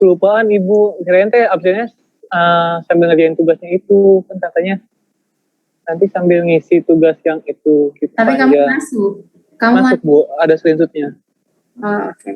kelupaan ibu, kirain teh absennya sambil ngerjain tugasnya itu, kan katanya nanti sambil ngisi tugas yang itu gitu. Tapi kamu masuk? Masuk Bu, ada screenshotnya. Oh, oke.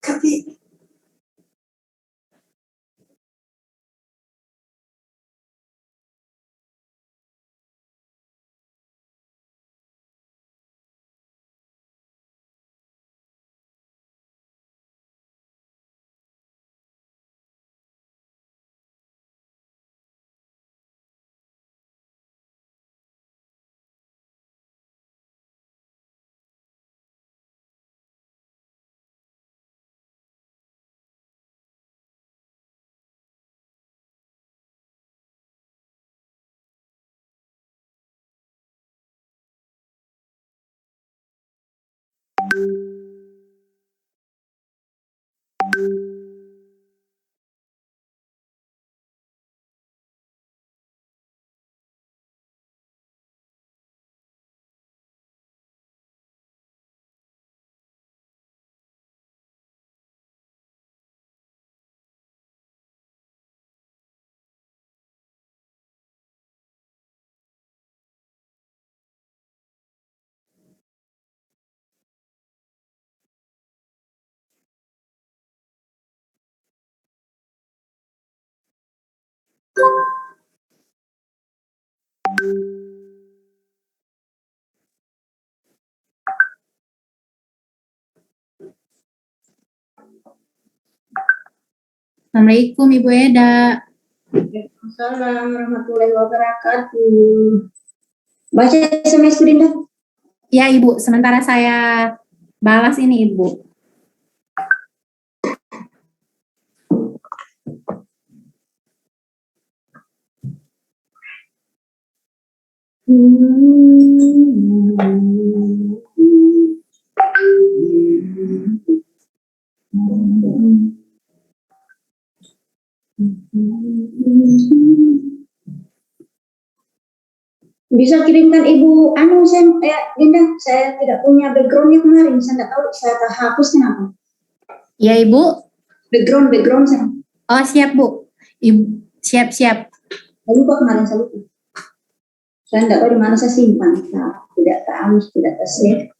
Tapi Assalamualaikum Ibu Eda. Waalaikumsalam warahmatullahi wabarakatuh. Baca SMS Dinda. Ya Ibu, sementara saya balas ini Ibu. Bisa kirimkan Ibu Dinda, saya tidak punya backgroundnya kemarin, saya nggak tahu saya hapus kenapa. Ya Ibu. Background saya. Oh siap Bu. Ibu siap. Saya lupa kemarin saya lupa. Saya nggak tahu di mana saya simpan. Nah, tidak tahu, tidak tersave.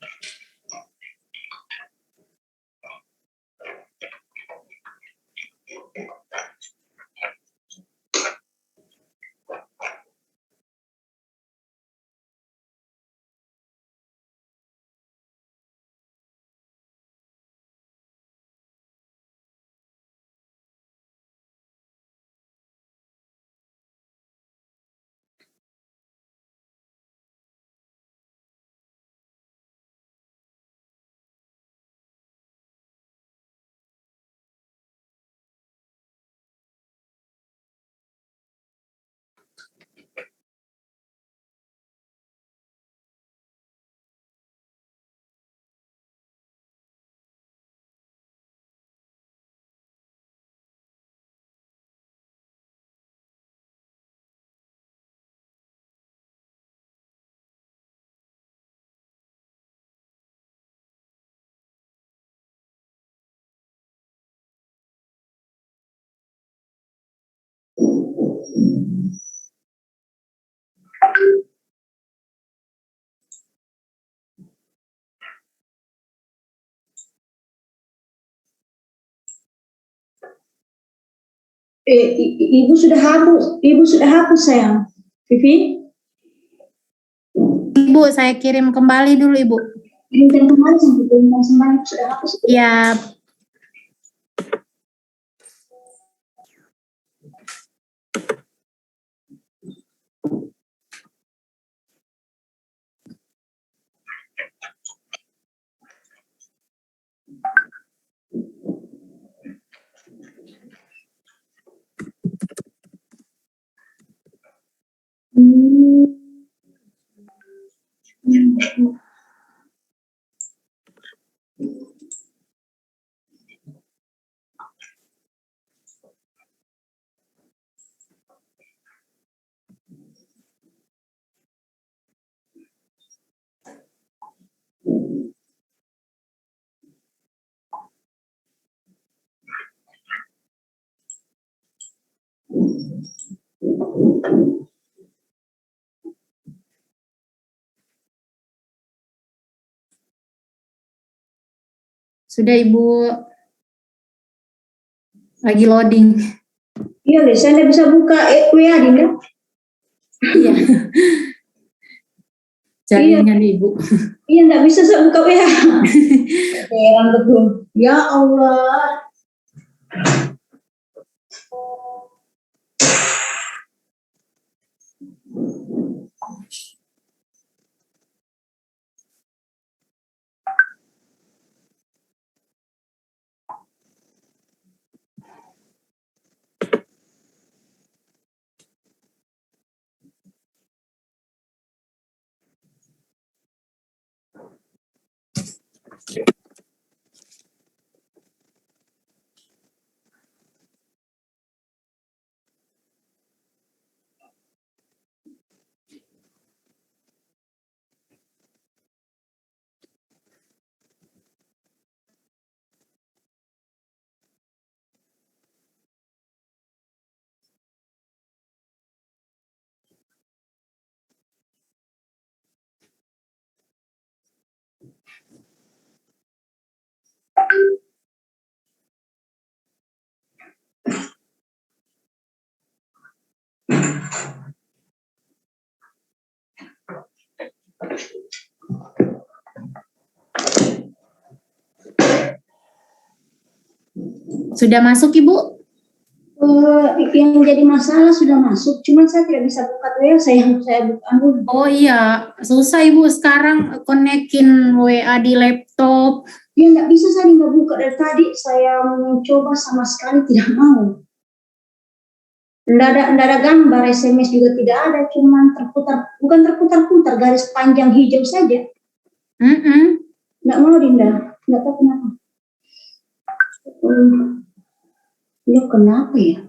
Ibu sudah hapus sayang. Vivi, Ibu, saya kirim kembali dulu, Ibu. kirimkan kembali sampai kirimkan semuanya sudah hapus. Iya. Sudah, Ibu. Lagi loading. Iya, deh, saya tidak bisa buka WA, Dinda. Iya. Jaringan Ibu. Iya, tidak bisa saya buka WA. Heran betul. Ya Allah. Sudah masuk, Ibu? Yang jadi masalah sudah masuk, cuman saya tidak bisa buka WA, saya buka dulu. Oh iya, susah Ibu sekarang konekin WA di laptop. Ya nggak bisa, saya nggak buka dari tadi, saya mencoba sama sekali tidak mau. Nggak ada gambar, SMS juga tidak ada, cuman bukan terputar-putar, garis panjang hijau saja. Nggak mau, Dinda, nggak tahu kenapa. Ya kenapa ya?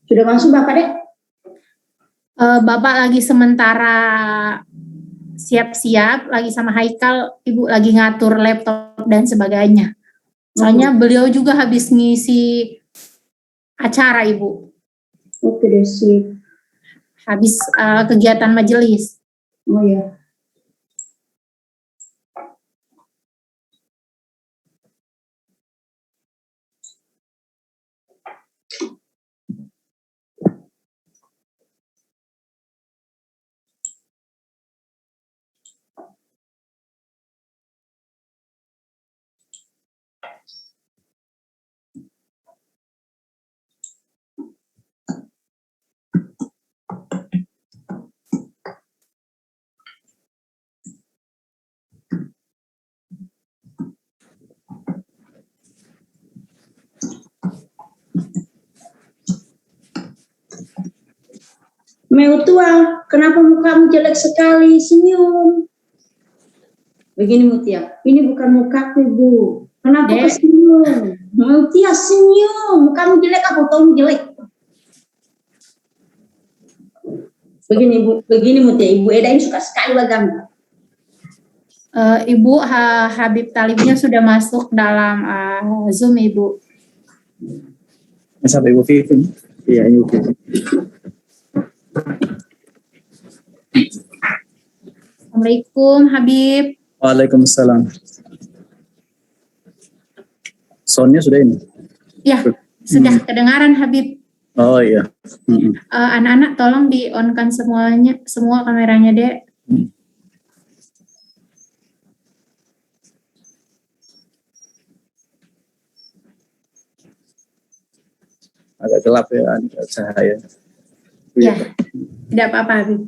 Sudah masuk Bapak, Dek? Bapak lagi sementara siap-siap, lagi sama Haikal, Ibu lagi ngatur laptop dan sebagainya. Soalnya beliau juga habis ngisi acara, Ibu. Oke deh, sip. Habis kegiatan majelis. Oh ya. Meu tua, kenapa mukamu jelek sekali? Senyum. Begini Mutia, ini bukan mukaku Ibu. Kenapa Dek. kau senyum? Mutia senyum, kamu jelek apa kamu jelek? Begini Mutia, Ibu Eda ini suka sekali bergambar. Ibu Habib Talibnya sudah masuk dalam Zoom Ibu. Sampai Ibu Vivi. Iya, Ibu Vivi. Assalamualaikum Habib. Waalaikumsalam. Soundnya sudah ini? Ya, sudah kedengaran Habib. Oh iya. Anak-anak tolong di-on-kan semua kameranya, Dek. Agak gelap ya cahaya. Ya, tidak apa-apa Habib.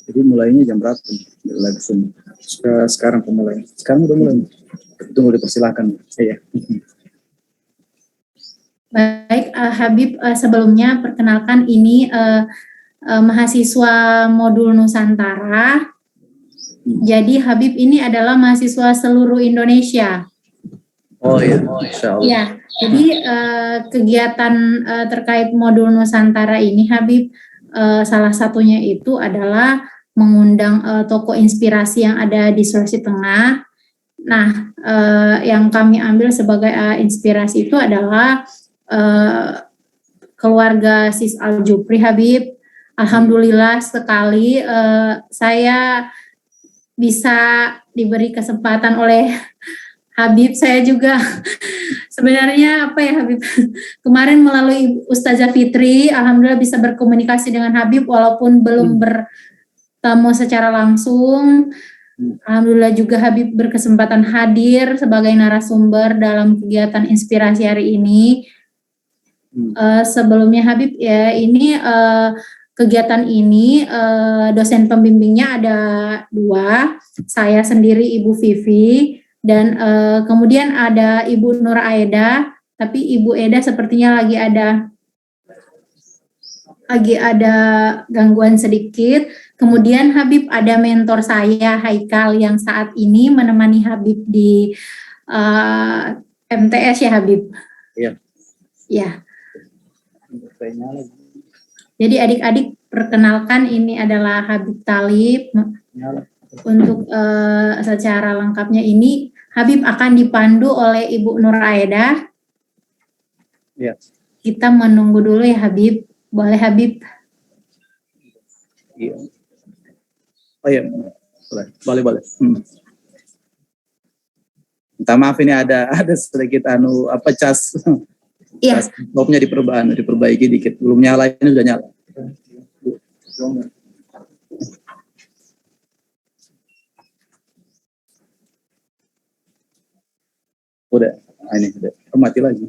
Jadi mulainya jam berapa? Langsung. Sekarang pemulainya. Sekarang udah mulai. Tunggu dipersilahkan. Iya. Baik, Habib, sebelumnya perkenalkan ini mahasiswa modul Nusantara. Jadi Habib ini adalah mahasiswa seluruh Indonesia. Oh iya, Insya Allah. Ya, jadi kegiatan terkait modul Nusantara ini Habib, salah satunya itu adalah mengundang tokoh inspirasi yang ada di Sulawesi Tengah. Nah, yang kami ambil sebagai inspirasi itu adalah keluarga Sis Al-Jupri Habib. Alhamdulillah sekali saya bisa diberi kesempatan oleh Habib. Saya juga sebenarnya apa ya Habib, kemarin melalui Ustazah Fitri, alhamdulillah bisa berkomunikasi dengan Habib walaupun belum bertemu secara langsung. Alhamdulillah juga Habib berkesempatan hadir sebagai narasumber dalam kegiatan inspirasi hari ini. Sebelumnya Habib ya, ini kegiatan ini dosen pembimbingnya ada 2, saya sendiri Ibu Vivi, dan kemudian ada Ibu Nur Aida, tapi Ibu Eda sepertinya lagi ada gangguan sedikit. Kemudian Habib ada mentor saya Haikal yang saat ini menemani Habib di MTS ya Habib. Iya. Ya. Jadi adik-adik perkenalkan ini adalah Habib Talib. Untuk secara lengkapnya ini Habib akan dipandu oleh Ibu Nur Aida. Iya. Kita menunggu dulu ya Habib. Boleh Habib? Iya. Oh iya, boleh. Minta maaf ini ada sedikit cas. Iya. Stopnya diperbaiki dikit. Belum nyala, ini sudah nyala. Udah, ini udah. Mati lagi.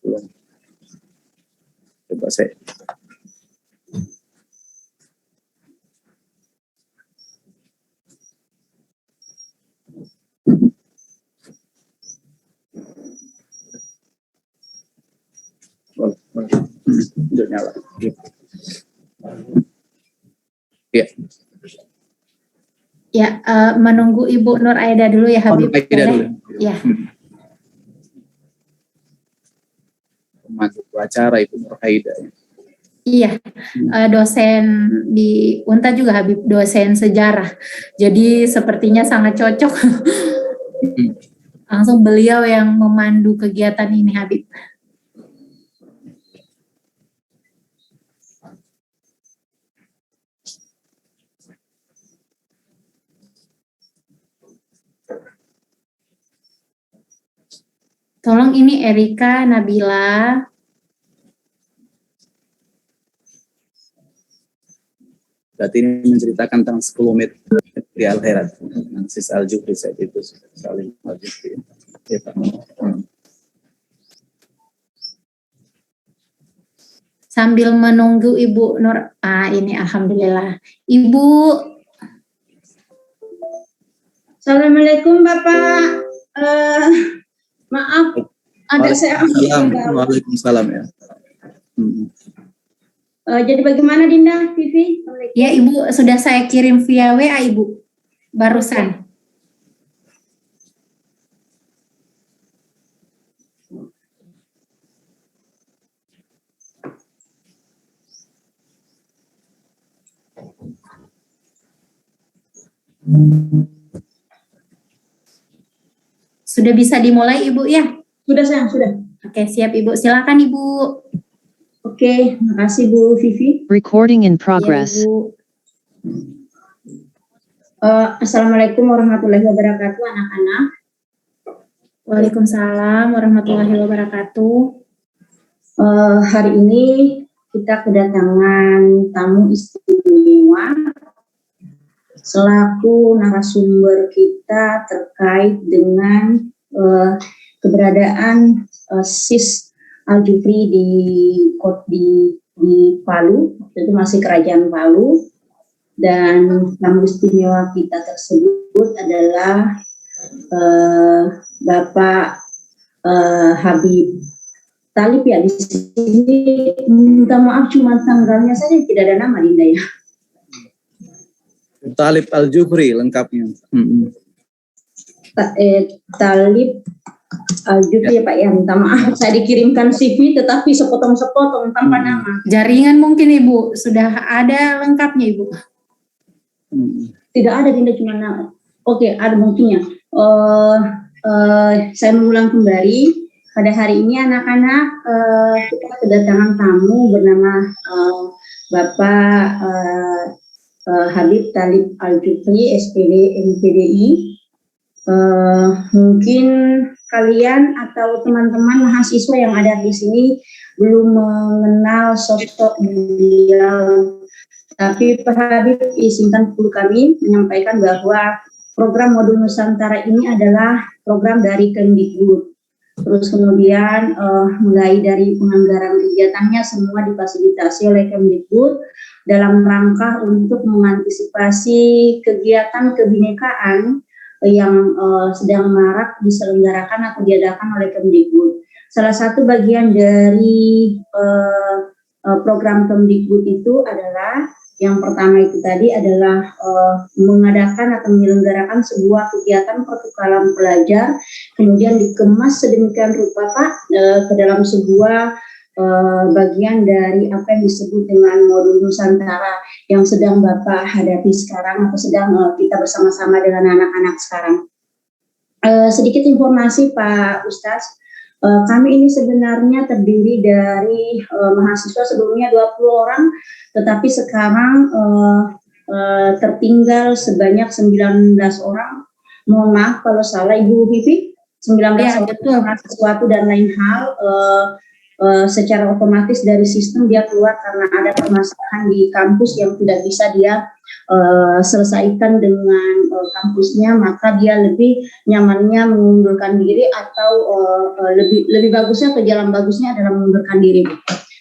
Belum. Coba saya. Udah nyala. Ya. Ya, menunggu Ibu Nur Aida dulu ya Habib. Aida dulu. Ya. Pemandu acara Ibu Nur Aida. Iya, dosen di UNTA juga Habib, dosen sejarah. Jadi sepertinya sangat cocok. Langsung beliau yang memandu kegiatan ini Habib. Tolong ini Erika, Nabila. Berarti ini menceritakan tentang 10 menit di akhirat. Sis Al-Jufri saat itu saling Al-Jufri. Ya, Pak. Sambil menunggu Ibu Nur. Ini alhamdulillah. Ibu. Assalamualaikum Bapak. Maaf, ada saya. Waalaikumsalam ya. Jadi bagaimana Dinda, Vivi? Ya Ibu, sudah saya kirim via WA Ibu. Barusan. Sudah bisa dimulai Ibu ya? Sudah sayang, sudah. Oke, siap Ibu. Silakan Ibu. Oke, makasih Bu Vivi. Recording in progress. Ya, Ibu. Assalamualaikum warahmatullahi wabarakatuh anak-anak. Waalaikumsalam warahmatullahi wabarakatuh. Hari ini kita kedatangan tamu istimewa selaku narasumber kita terkait dengan keberadaan SIS Al-Jufri di Palu, itu masih Kerajaan Palu, dan tamu istimewa kita tersebut adalah Bapak Habib Talib ya. Di sini minta maaf cuma tanggalnya saja tidak ada nama Dinda ya. Talib Al-Jufri lengkapnya. Talib Al-Jufri ya Pak ya, minta maaf saya dikirimkan CV tetapi sepotong-sepotong tanpa nama. Jaringan mungkin Ibu, sudah ada lengkapnya Ibu? Tidak ada Dinda, cuma nama. Oke, ada buktinya. Saya mengulang kembali. Pada hari ini anak-anak kita kedatangan tamu bernama Bapak Habib Talib Al-Jufri, SPD MPDI. Mungkin kalian atau teman-teman mahasiswa yang ada di sini belum mengenal sosok beliau. Tapi Pak Habib izinkan dulu kami menyampaikan bahwa program Modul Nusantara ini adalah program dari Kemdikbud. Terus kemudian mulai dari penganggaran kegiatannya semua difasilitasi oleh Kemdikbud dalam rangka untuk mengantisipasi kegiatan kebinekaan yang sedang marak diselenggarakan atau diadakan oleh Kemdikbud. Salah satu bagian dari program Kemdikbud itu adalah yang pertama itu tadi adalah mengadakan atau menyelenggarakan sebuah kegiatan pertukaran pelajar, kemudian dikemas sedemikian rupa Pak ke dalam sebuah bagian dari apa yang disebut dengan Modul Nusantara yang sedang Bapak hadapi sekarang atau sedang kita bersama-sama dengan anak-anak sekarang. Sedikit informasi Pak Ustadz. Kami ini sebenarnya terdiri dari mahasiswa sebelumnya 20 orang, tetapi sekarang tertinggal sebanyak 19 orang. Mohon maaf kalau salah Ibu Vivi, 19 ya, orang betul. karena sesuatu dan lain hal secara otomatis dari sistem dia keluar karena ada permasalahan di kampus yang tidak bisa dia selesaikan dengan kampusnya, maka dia lebih nyamannya mengundurkan diri atau lebih bagusnya atau jalan bagusnya adalah mengundurkan diri.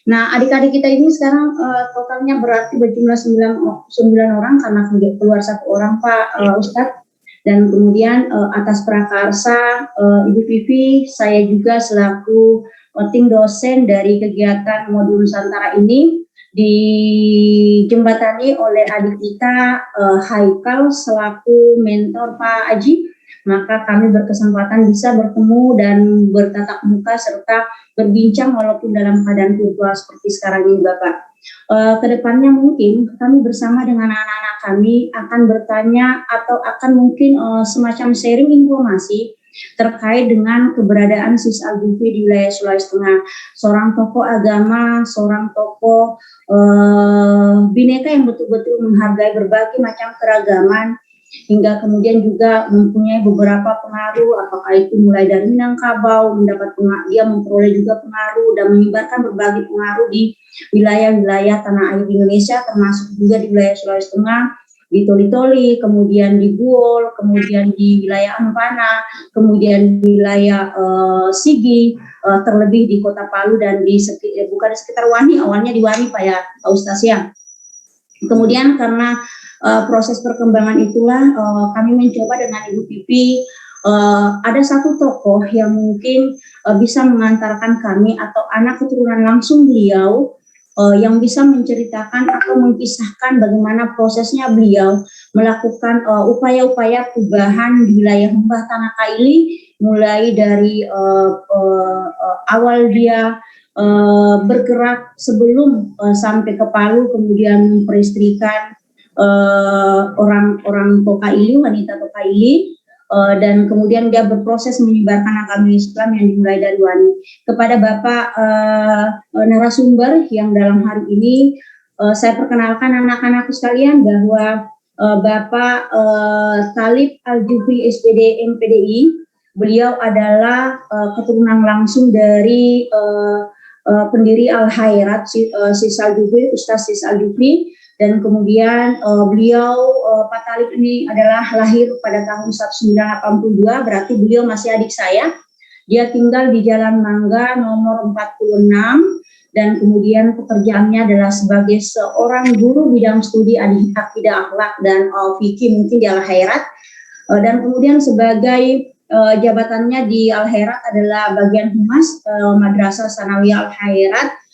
Nah, adik-adik kita ini sekarang totalnya berarti berjumlah 9 orang karena keluar 1 orang Pak Ustadz. Dan kemudian atas prakarsa Ibu Vivi, saya juga selaku tim dosen dari kegiatan Modul Nusantara ini dijembatani oleh adik kita Haikal selaku mentor Pak Aji, maka kami berkesempatan bisa bertemu dan bertatap muka serta berbincang walaupun dalam keadaan virtual seperti sekarang ini Bapak. Kedepannya mungkin kami bersama dengan anak-anak kami akan bertanya atau akan mungkin semacam sharing informasi terkait dengan keberadaan SIS Al-Jufri di wilayah Sulawesi Tengah. Seorang tokoh agama, seorang tokoh bineka yang betul-betul menghargai berbagai macam keragaman hingga kemudian juga mempunyai beberapa pengaruh, apakah itu mulai dari Minangkabau, dia memperoleh juga pengaruh dan menyebarkan berbagai pengaruh di wilayah-wilayah tanah air di Indonesia, termasuk juga di wilayah Sulawesi Tengah, di Toli-Toli, kemudian di Buol, kemudian di wilayah Ampana, kemudian di wilayah Sigi, terlebih di Kota Palu dan bukan di sekitar Wani, awalnya di Wani Pak ya, Pak Ustaz ya. Kemudian karena proses perkembangan itulah kami mencoba dengan Ibu Pipi, ada satu tokoh yang mungkin bisa mengantarkan kami atau anak keturunan langsung beliau yang bisa menceritakan atau mengisahkan bagaimana prosesnya beliau melakukan upaya-upaya perubahan di wilayah Lembah Tanah Kaili, mulai dari awal dia bergerak sebelum sampai ke Palu, kemudian memperistrikan orang Tokaili, wanita Tokaili, dan kemudian dia berproses menyebarkan agama Islam yang dimulai dari Wani. Kepada Bapak narasumber yang dalam hari ini saya perkenalkan anak-anakku sekalian bahwa Bapak Thalib Al-Jufri SPD MPDI, beliau adalah keturunan langsung dari pendiri Al-Khairat Sis Al-Jufri, Ustaz Sis Al-Jufri. Dan kemudian beliau, Pak Thalib ini adalah lahir pada tahun 1982, berarti beliau masih adik saya. Dia tinggal di Jalan Mangga nomor 46, dan kemudian pekerjaannya adalah sebagai seorang guru bidang studi akidah akhlak dan fikih mungkin di Al-Khairat. Dan kemudian sebagai jabatannya di Al-Khairat adalah bagian humas Madrasah Sanawiyah Al-Khairat,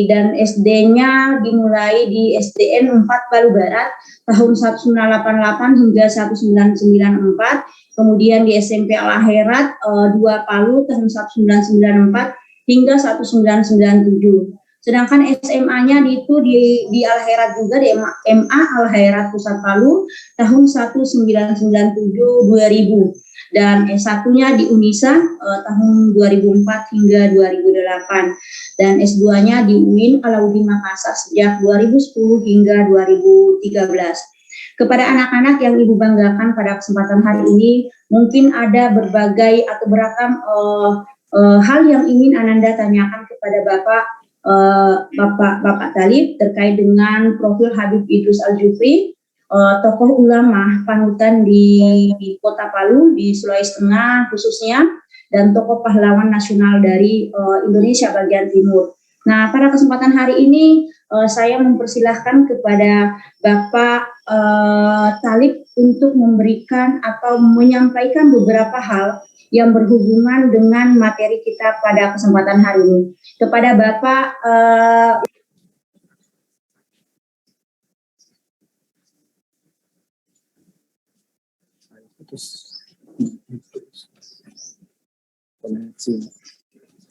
dan SD-nya dimulai di SDN 4 Palu Barat tahun 1988 hingga 1994, kemudian di SMP Al-Khairat 2 Palu tahun 1994 hingga 1997. Sedangkan SMA-nya itu di Al-Khairat juga, di MA Al-Khairat Pusat Palu tahun 1997-2000. Dan S1-nya di Unisa tahun 2004 hingga 2008, dan S2-nya di UIN Alauddin Makassar sejak 2010 hingga 2013. Kepada anak-anak yang Ibu banggakan pada kesempatan hari ini, mungkin ada berbagai atau beragam hal yang ingin Ananda tanyakan kepada Bapak Thalib terkait dengan profil Habib Idrus Al-Jufri, tokoh ulama panutan di Kota Palu, di Sulawesi Tengah khususnya, dan tokoh pahlawan nasional dari Indonesia bagian timur. Nah, pada kesempatan hari ini saya mempersilahkan kepada Bapak Thalib untuk memberikan atau menyampaikan beberapa hal yang berhubungan dengan materi kita pada kesempatan hari ini. Kepada Bapak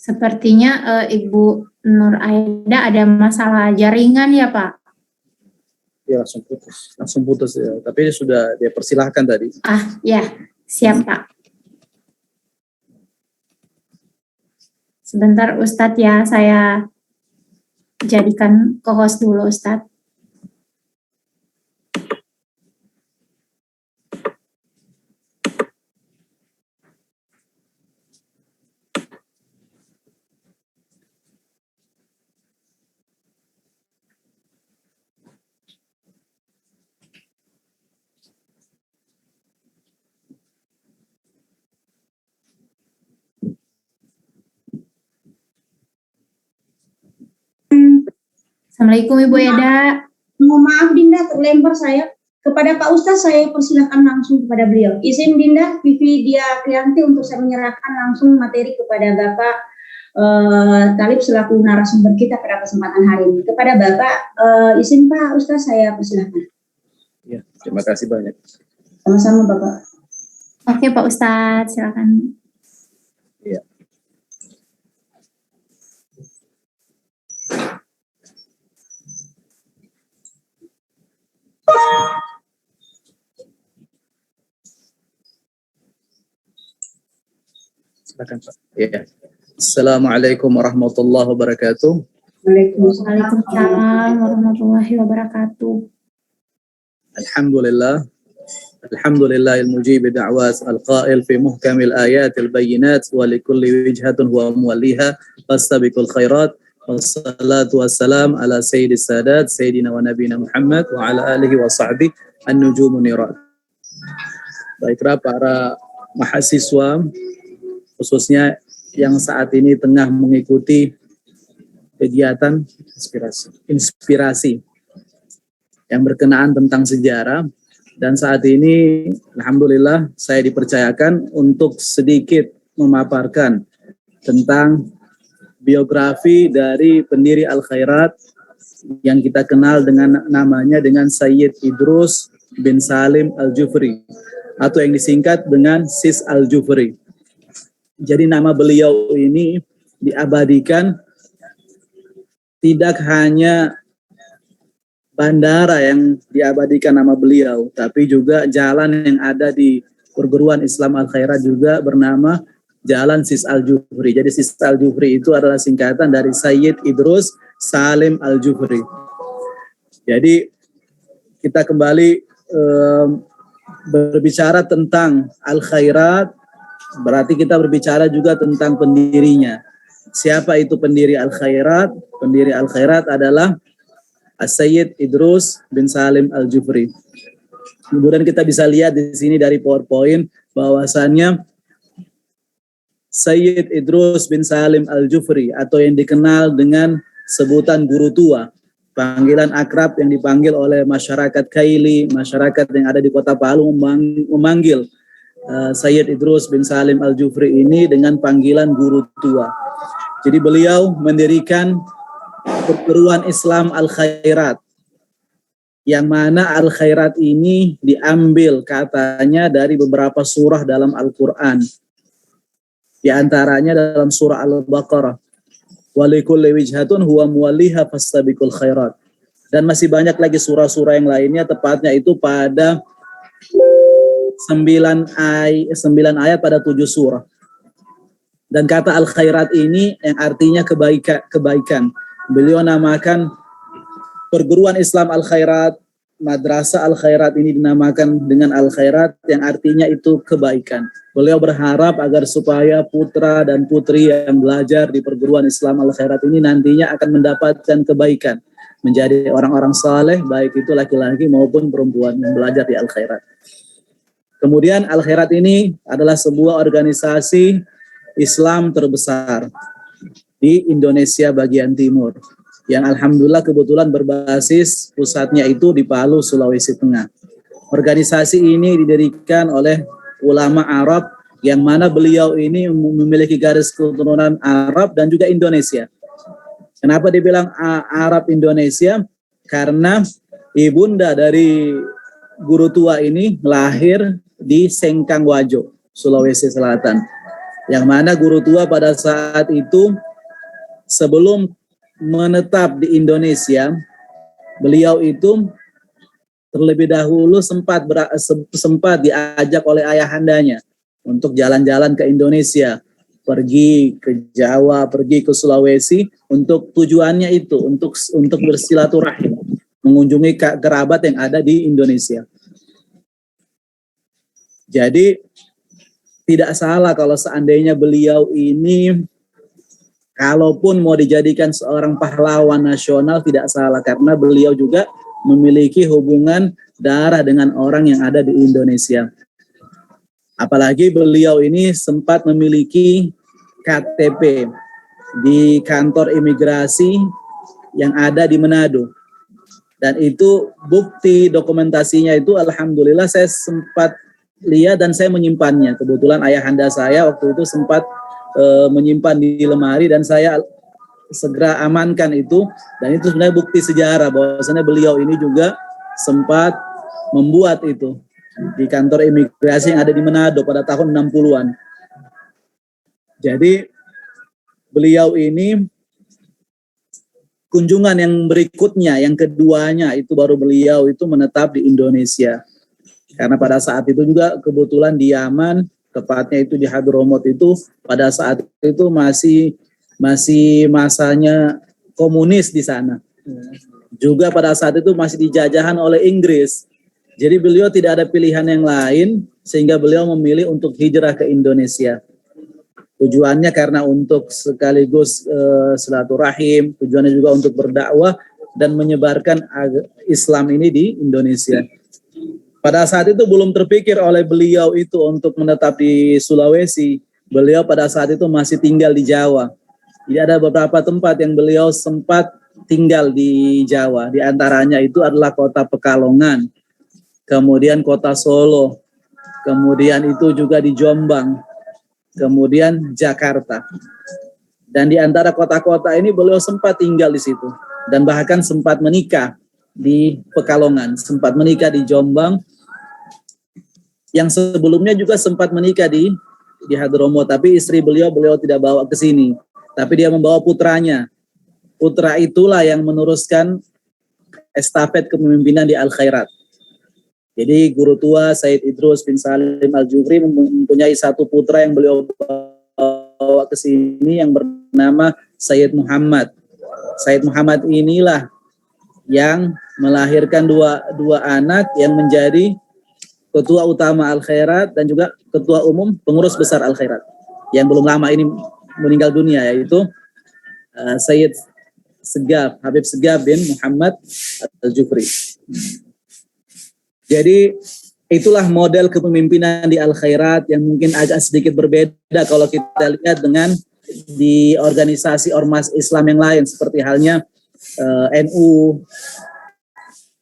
Sepertinya Ibu Nur Aida ada masalah jaringan ya Pak? Ya langsung putus ya. Tapi sudah dia persilahkan tadi. Ya, siap Pak. Sebentar Ustadz ya, saya jadikan co-host dulu Ustadz. Assalamualaikum Ibu Eda. Mohon maaf Dinda, terlempar saya. Kepada Pak Ustaz saya persilakan langsung kepada beliau. Izin Dinda, Vivi Dia Prianti untuk saya menyerahkan langsung materi kepada Bapak Thalib selaku narasumber kita pada kesempatan hari ini. Kepada Bapak, izin Pak Ustaz saya persilakan. Ya, terima kasih banyak. Sama-sama Bapak. Oke Pak Ustaz, silakan. Ya. Silakan Pak. Ya. Assalamualaikum warahmatullahi wabarakatuh. Waalaikumsalam warahmatullahi wabarakatuh. Alhamdulillah. Alhamdulillahil mujib da'was al-qail fi muhkamil ayatil bayyinat wa likulli wijhatun huwa muwalliha fastabiqul khairat. Wassalatu wassalam ala sayyidis sadat sayyidina wa nabiyina Muhammad wa ala alihi wa sahbihi an-nujumun nirat. Baiklah para mahasiswa khususnya yang saat ini tengah mengikuti kegiatan inspirasi yang berkenaan tentang sejarah, dan saat ini alhamdulillah saya dipercayakan untuk sedikit memaparkan tentang biografi dari pendiri Al-Khairat yang kita kenal dengan namanya dengan Sayyid Idrus bin Salim Al-Jufri atau yang disingkat dengan Sis Al-Jufri. Jadi nama beliau ini diabadikan tidak hanya bandara yang diabadikan nama beliau, tapi juga jalan yang ada di perguruan Islam Al-Khairat juga bernama Jalan Sis Al-Jufri. Jadi Sis Al-Jufri itu adalah singkatan dari Sayyid Idrus Salim Al-Jufri. Jadi kita kembali berbicara tentang Al-Khairat, berarti kita berbicara juga tentang pendirinya. Siapa itu pendiri Al-Khairat? Pendiri Al-Khairat adalah Sayyid Idrus bin Salim Al-Jufri. Kemudian kita bisa lihat di sini dari PowerPoint bahwasannya Sayyid Idrus bin Salim Al-Jufri atau yang dikenal dengan sebutan guru tua, panggilan akrab yang dipanggil oleh masyarakat Kaili, masyarakat yang ada di Kota Palu memanggil Sayyid Idrus bin Salim Al-Jufri ini dengan panggilan guru tua. Jadi beliau mendirikan perguruan Islam Al-Khairat, yang mana Al-Khairat ini diambil katanya dari beberapa surah dalam Al-Quran. Di antaranya dalam surah Al-Baqarah, walikulli wijhatun huwa muwalliha fastabiqul khairat. Dan masih banyak lagi surah-surah yang lainnya, tepatnya itu pada 9 ayat pada 7 surah. Dan kata Al-Khairat ini yang artinya kebaikan. Beliau namakan perguruan Islam Al-Khairat, madrasah Al-Khairat ini dinamakan dengan Al-Khairat yang artinya itu kebaikan. Beliau berharap agar supaya putra dan putri yang belajar di perguruan Islam Al-Khairat ini nantinya akan mendapatkan kebaikan, menjadi orang-orang saleh, baik itu laki-laki maupun perempuan yang belajar di Al-Khairat. Kemudian Al-Khairat ini adalah sebuah organisasi Islam terbesar di Indonesia bagian timur, yang alhamdulillah kebetulan berbasis pusatnya itu di Palu, Sulawesi Tengah. Organisasi ini didirikan oleh ulama Arab, yang mana beliau ini memiliki garis keturunan Arab dan juga Indonesia. Kenapa dibilang Arab Indonesia? Karena ibunda dari guru tua ini lahir di Sengkangwajo, Sulawesi Selatan. Yang mana guru tua pada saat itu sebelum menetap di Indonesia, beliau itu terlebih dahulu sempat diajak oleh ayahandanya untuk jalan-jalan ke Indonesia, pergi ke Jawa, pergi ke Sulawesi, untuk tujuannya itu untuk bersilaturahim, mengunjungi kerabat yang ada di Indonesia. Jadi tidak salah kalau seandainya beliau ini, kalaupun mau dijadikan seorang pahlawan nasional, tidak salah, karena beliau juga memiliki hubungan darah dengan orang yang ada di Indonesia. Apalagi beliau ini sempat memiliki KTP di kantor imigrasi yang ada di Manado. Dan itu bukti dokumentasinya itu alhamdulillah saya sempat lihat dan saya menyimpannya. Kebetulan ayahanda saya waktu itu sempat menyimpan di lemari dan saya segera amankan itu, dan itu sebenarnya bukti sejarah bahwasanya beliau ini juga sempat membuat itu di kantor imigrasi yang ada di Manado pada tahun 60-an. Jadi beliau ini kunjungan yang berikutnya, yang keduanya itu baru beliau itu menetap di Indonesia. Karena pada saat itu juga kebetulan di Yaman, tepatnya itu di Hadramut itu pada saat itu masih masanya komunis di sana. Juga pada saat itu masih dijajahan oleh Inggris. Jadi beliau tidak ada pilihan yang lain sehingga beliau memilih untuk hijrah ke Indonesia. Tujuannya karena untuk sekaligus silaturahim, tujuannya juga untuk berdakwah dan menyebarkan Islam ini di Indonesia. Pada saat itu belum terpikir oleh beliau itu untuk menetap di Sulawesi. Beliau pada saat itu masih tinggal di Jawa. Jadi ada beberapa tempat yang beliau sempat tinggal di Jawa. Di antaranya itu adalah kota Pekalongan, kemudian kota Solo, kemudian itu juga di Jombang, kemudian Jakarta. Dan di antara kota-kota ini beliau sempat tinggal di situ. Dan bahkan sempat menikah di Pekalongan, sempat menikah di Jombang, yang sebelumnya juga sempat menikah di Hadromo, tapi istri beliau tidak bawa ke sini, tapi dia membawa putranya. Putra itulah yang meneruskan estafet kepemimpinan di Al-Khairat. Jadi guru tua Sayyid Idrus bin Salim Al-Jufri mempunyai satu putra yang beliau bawa ke sini yang bernama Sayyid Muhammad. Sayyid Muhammad inilah yang melahirkan dua anak yang menjadi ketua utama Al-Khairat dan juga ketua umum pengurus besar Al-Khairat yang belum lama ini meninggal dunia, yaitu Sayyid Segaf, Habib Segaf bin Muhammad Al-Jufri. Jadi itulah model kepemimpinan di Al-Khairat yang mungkin agak sedikit berbeda kalau kita lihat dengan di organisasi ormas Islam yang lain seperti halnya NU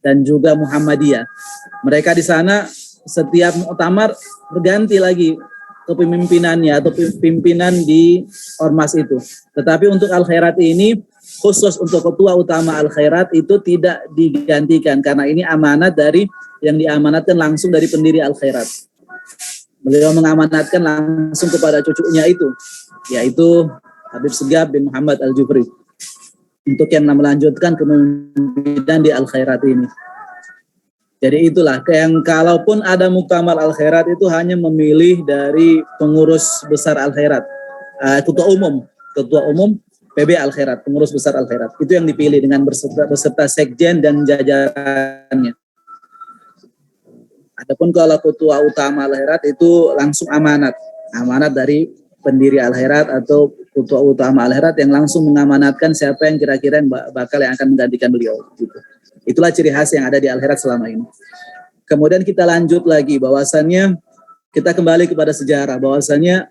dan juga Muhammadiyah. Mereka di sana setiap muktamar berganti lagi kepemimpinannya atau pimpinan di ormas itu. Tetapi untuk Al-Khairat ini, khusus untuk ketua utama Al-Khairat itu tidak digantikan karena ini amanat yang diamanatkan langsung dari pendiri Al-Khairat. Beliau mengamanatkan langsung kepada cucunya itu, yaitu Habib Segaf bin Muhammad Al-Jufri, untuk yang melanjutkan kepemimpinan di Al-Khairat ini. Jadi itulah, yang kalaupun ada muktamar Al-Khairat itu hanya memilih dari pengurus besar Al-Khairat, ketua umum PB Al-Khairat, pengurus besar Al-Khairat. Itu yang dipilih dengan beserta sekjen dan jajarannya. Adapun kalau ketua utama Al-Khairat itu langsung amanat dari pendiri Al-Khairat atau ketua utama Al-Khairat yang langsung mengamanatkan siapa yang kira-kira bakal yang akan menggantikan beliau. Gitu. Itulah ciri khas yang ada di Al-Khairat selama ini. Kemudian kita lanjut lagi, bahwasannya kita kembali kepada sejarah, bahwasannya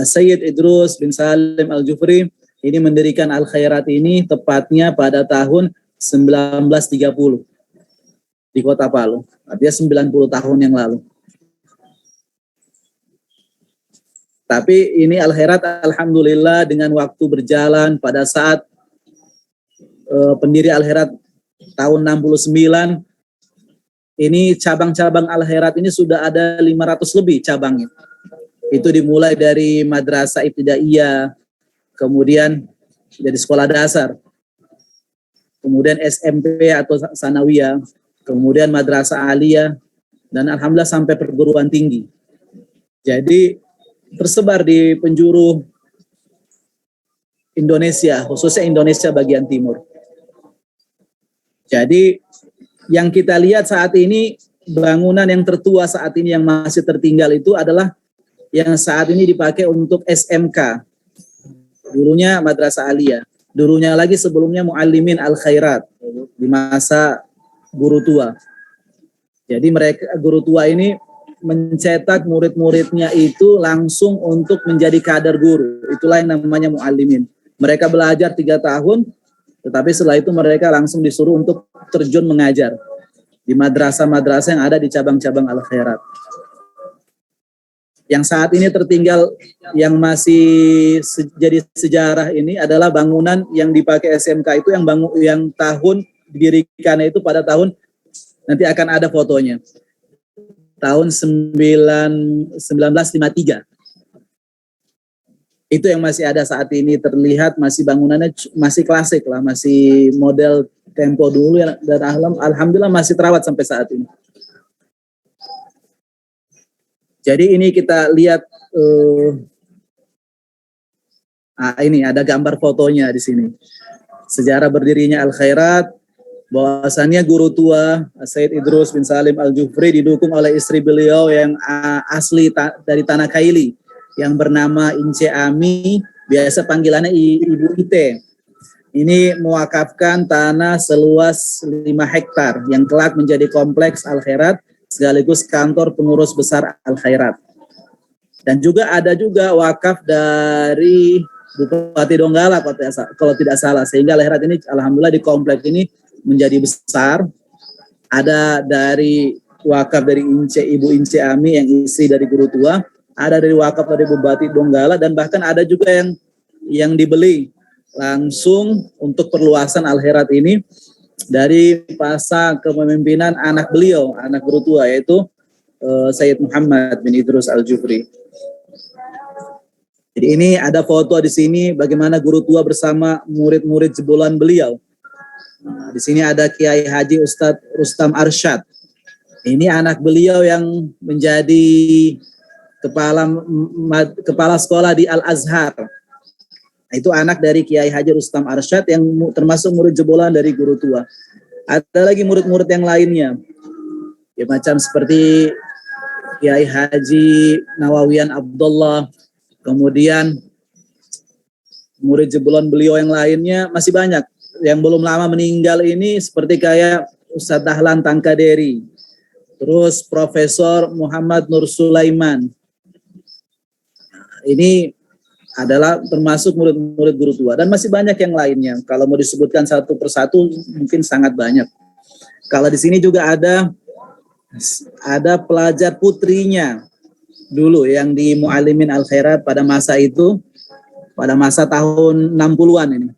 Sayyid Idrus bin Salim Al-Jufri ini mendirikan Al-Khairat ini tepatnya pada tahun 1930 di Kota Palu, artinya 90 tahun yang lalu. Tapi ini Al-Khairat alhamdulillah dengan waktu berjalan, pada saat pendiri Al-Khairat tahun 69, ini cabang-cabang Al-Khairat ini sudah ada 500 lebih cabangnya. Itu dimulai dari Madrasah Ibtidaiyah, kemudian dari sekolah dasar, kemudian SMP atau Sanawiyah, kemudian Madrasah Aliyah, dan alhamdulillah sampai perguruan tinggi. Jadi tersebar di penjuru Indonesia, khususnya Indonesia bagian timur. Jadi yang kita lihat saat ini, bangunan yang tertua saat ini yang masih tertinggal itu adalah yang saat ini dipakai untuk SMK. Dulunya Madrasah Aliyah, dulunya lagi sebelumnya Muallimin Al-Khairat di masa guru tua. Jadi mereka guru tua ini mencetak murid-muridnya itu langsung untuk menjadi kader guru. Itulah yang namanya Muallimin. Mereka belajar 3 tahun, tetapi setelah itu mereka langsung disuruh untuk terjun mengajar di madrasah-madrasah yang ada di cabang-cabang Al-Khairat. Yang saat ini tertinggal yang masih jadi sejarah ini adalah bangunan yang dipakai SMK itu yang tahun didirikannya itu pada tahun, nanti akan ada fotonya, tahun 1953. Itu yang masih ada saat ini, terlihat masih bangunannya masih klasik lah, masih model tempo dulu ya, dan alhamdulillah masih terawat sampai saat ini. Jadi ini kita lihat, ini ada gambar fotonya di sini. Sejarah berdirinya Al-Khairat, bahwasannya guru tua Said Idrus bin Salim Al-Jufri didukung oleh istri beliau yang asli dari Tanah Kaili yang bernama Ince Ami, biasa panggilannya Ibu Ite. Ini mewakafkan tanah seluas 5 hektar yang kelak menjadi kompleks Al-Khairat sekaligus kantor pengurus besar Al-Khairat. Dan juga ada juga wakaf dari Bupati Donggala kalau tidak salah, sehingga Al-Khairat ini alhamdulillah di kompleks ini menjadi besar. Ada dari wakaf dari Ibu Ince Ami yang istri dari guru tua, ada dari wakaf dari Bupati Donggala, dan bahkan ada juga yang dibeli langsung untuk perluasan Al-Khairat ini dari masa kepemimpinan anak beliau, anak guru tua, yaitu Sayyid Muhammad bin Idrus Al-Jufri. Jadi ini ada foto di sini bagaimana guru tua bersama murid-murid jebolan beliau. Nah, di sini ada Kiai Haji Ustadz Rustam Arsyad. Ini anak beliau yang menjadi kepala sekolah di Al-Azhar. Itu anak dari Kiai Haji Rustam Arsyad yang termasuk murid jebolan dari guru tua. Ada lagi murid-murid yang lainnya. Ya, macam seperti Kiai Haji Nawawian Abdullah, kemudian murid jebolan beliau yang lainnya masih banyak. Yang belum lama meninggal ini seperti kayak Ustadz Dahlan Tangkaderi, terus Profesor Muhammad Nur Sulaiman. Ini adalah termasuk murid-murid guru tua, dan masih banyak yang lainnya. Kalau mau disebutkan satu persatu mungkin sangat banyak. Kalau di sini juga ada pelajar putrinya dulu yang di Muallimin Al-Khairat pada masa itu, pada masa tahun 60-an ini.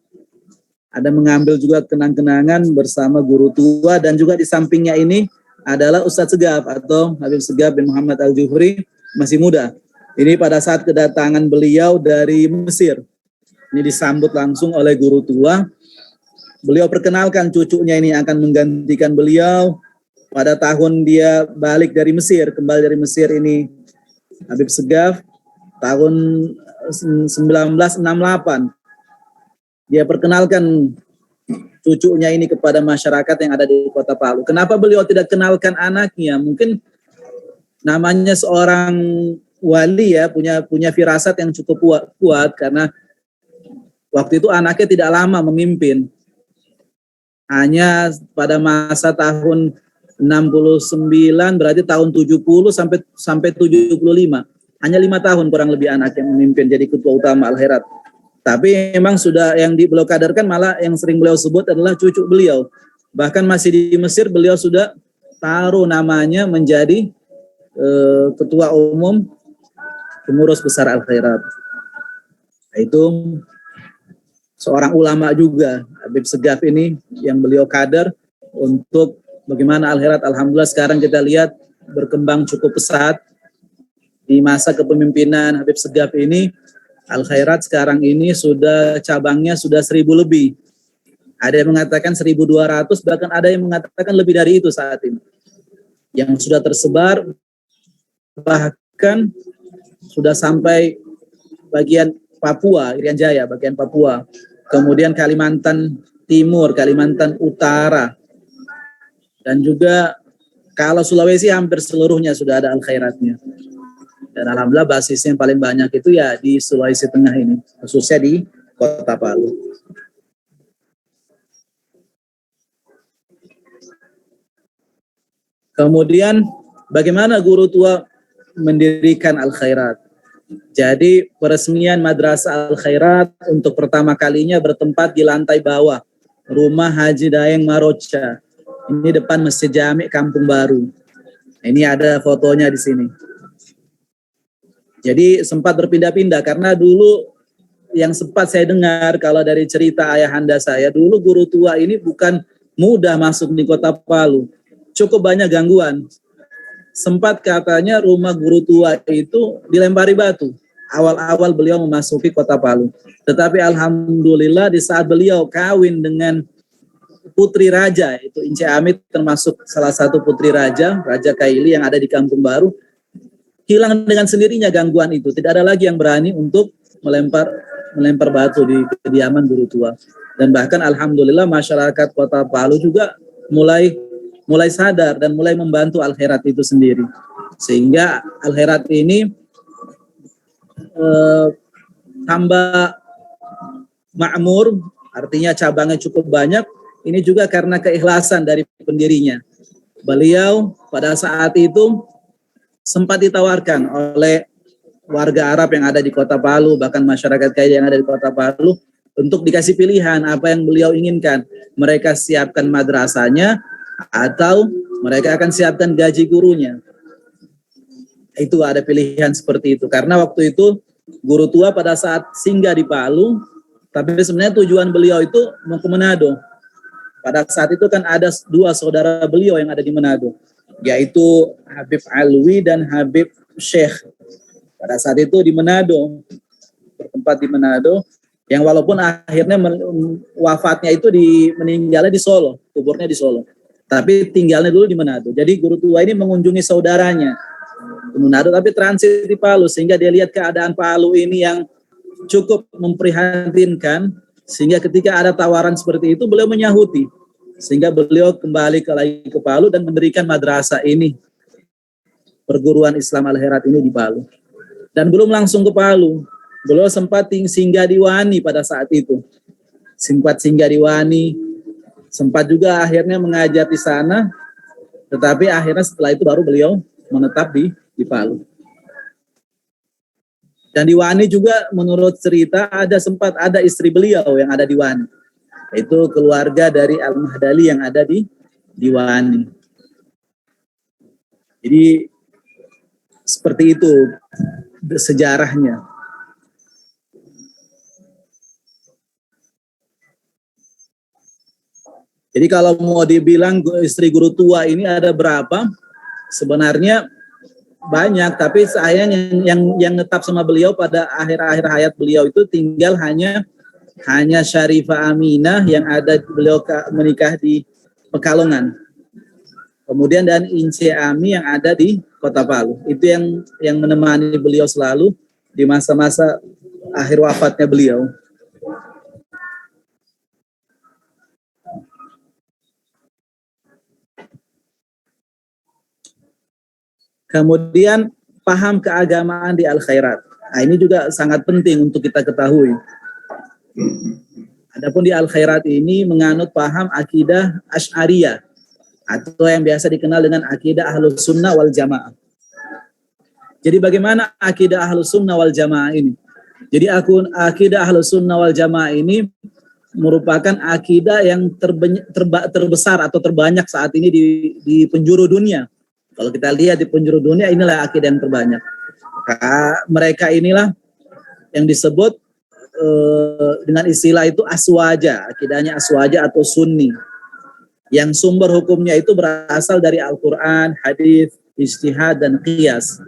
Ada mengambil juga kenang-kenangan bersama guru tua, dan juga di sampingnya ini adalah Ustadz Segaf atau Habib Segaf bin Muhammad Al-Jufri, masih muda. Ini pada saat kedatangan beliau dari Mesir. Ini disambut langsung oleh guru tua. Beliau perkenalkan cucunya ini akan menggantikan beliau pada tahun dia balik dari Mesir, kembali dari Mesir ini. Habib Segaf tahun 1968. Dia perkenalkan cucunya ini kepada masyarakat yang ada di Kota Palu. Kenapa beliau tidak kenalkan anaknya? Mungkin namanya seorang wali ya, punya firasat yang cukup kuat karena waktu itu anaknya tidak lama memimpin. Hanya pada masa tahun 69, berarti tahun 70 sampai 75. Hanya 5 tahun kurang lebih anak yang memimpin jadi ketua utama Al-Khairat. Tapi memang sudah yang beliau kadarkan, malah yang sering beliau sebut adalah cucu beliau. Bahkan masih di Mesir beliau sudah taruh namanya menjadi ketua umum pengurus besar Al-Khairat. Itu seorang ulama juga, Habib Segaf ini, yang beliau kader untuk bagaimana Al-Khairat. Alhamdulillah sekarang kita lihat berkembang cukup pesat. Di masa kepemimpinan Habib Segaf ini, Al-Khairat sekarang ini sudah cabangnya sudah 1000 lebih. Ada yang mengatakan 1200, bahkan ada yang mengatakan lebih dari itu saat ini. Yang sudah tersebar, bahkan sudah sampai bagian Papua, Irian Jaya, bagian Papua. Kemudian Kalimantan Timur, Kalimantan Utara. Dan juga kalau Sulawesi hampir seluruhnya sudah ada Al-Khairatnya. Dan alhamdulillah basisnya yang paling banyak itu ya di Sulawesi Tengah ini, khususnya di Kota Palu. Kemudian bagaimana guru tua mendirikan Al-Khairat? Jadi peresmian Madrasah Al-Khairat untuk pertama kalinya bertempat di lantai bawah Rumah Haji Daeng Maroca. Ini depan Masjid Jami Kampung Baru. Ini ada fotonya di sini. Jadi sempat berpindah-pindah karena dulu yang sempat saya dengar kalau dari cerita ayahanda saya, dulu guru tua ini bukan mudah masuk di Kota Palu. Cukup banyak gangguan. Sempat katanya rumah guru tua itu dilempari batu awal-awal beliau memasuki Kota Palu. Tetapi alhamdulillah di saat beliau kawin dengan putri raja, itu Ince Amit termasuk salah satu putri raja, Raja Kaili yang ada di Kampung Baru, hilang dengan sendirinya gangguan itu. Tidak ada lagi yang berani untuk melempar batu di kediaman guru tua. Dan bahkan alhamdulillah masyarakat Kota Palu juga mulai sadar dan mulai membantu Al-Khairat itu sendiri. Sehingga Al-Khairat ini tambah makmur, artinya cabangnya cukup banyak. Ini juga karena keikhlasan dari pendirinya. Beliau pada saat itu sempat ditawarkan oleh warga Arab yang ada di Kota Palu, bahkan masyarakat kaya yang ada di Kota Palu, untuk dikasih pilihan apa yang beliau inginkan. Mereka siapkan madrasahnya atau mereka akan siapkan gaji gurunya. Itu ada pilihan seperti itu. Karena waktu itu guru tua pada saat singgah di Palu, tapi sebenarnya tujuan beliau itu mau ke Manado. Pada saat itu kan ada dua saudara beliau yang ada di Manado, yaitu Habib Alwi dan Habib Syekh. Pada saat itu di Manado, bertempat di Manado, yang walaupun akhirnya wafatnya itu meninggalnya di Solo, kuburnya di Solo. Tapi tinggalnya dulu di Manado. Jadi guru tua ini mengunjungi saudaranya di Manado, tapi transit di Palu, sehingga dia lihat keadaan Palu ini yang cukup memprihatinkan, sehingga ketika ada tawaran seperti itu beliau menyahuti, sehingga beliau kembali lagi ke Palu dan mendirikan madrasah ini, perguruan Islam Al-Khairat ini di Palu. Dan belum langsung ke Palu, beliau sempat singgah di Wani pada saat itu, sempat singgah di Wani, sempat juga akhirnya mengajar di sana, tetapi akhirnya setelah itu baru beliau menetap di Palu. Dan di Wani juga menurut cerita sempat ada istri beliau yang ada di Wani. Itu keluarga dari Al-Mahdali yang ada di Wani. Jadi seperti itu sejarahnya. Jadi kalau mau dibilang istri guru tua ini ada berapa? Sebenarnya banyak, tapi saya yang tetap sama beliau pada akhir-akhir hayat beliau itu tinggal hanya Syarifah Aminah yang ada beliau menikah di Pekalongan. Kemudian dan Ince Ami yang ada di Kota Palu. Itu yang menemani beliau selalu di masa-masa akhir wafatnya beliau. Kemudian paham keagamaan di Al-Khairat. Nah, ini juga sangat penting untuk kita ketahui. Adapun di Al-Khairat ini menganut paham akidah Asy'ariyah atau yang biasa dikenal dengan akidah Ahlus Sunnah wal Jamaah. Jadi bagaimana akidah Ahlus Sunnah wal Jamaah ini? Jadi akidah Ahlus Sunnah wal Jamaah ini merupakan akidah yang terbesar atau terbanyak saat ini di penjuru dunia. Kalau kita lihat di penjuru dunia, inilah akidah yang terbanyak. Mereka inilah yang disebut dengan istilah itu aswaja, akidahnya aswaja atau sunni. Yang sumber hukumnya itu berasal dari Al-Quran, hadis, ijtihad, dan qiyas.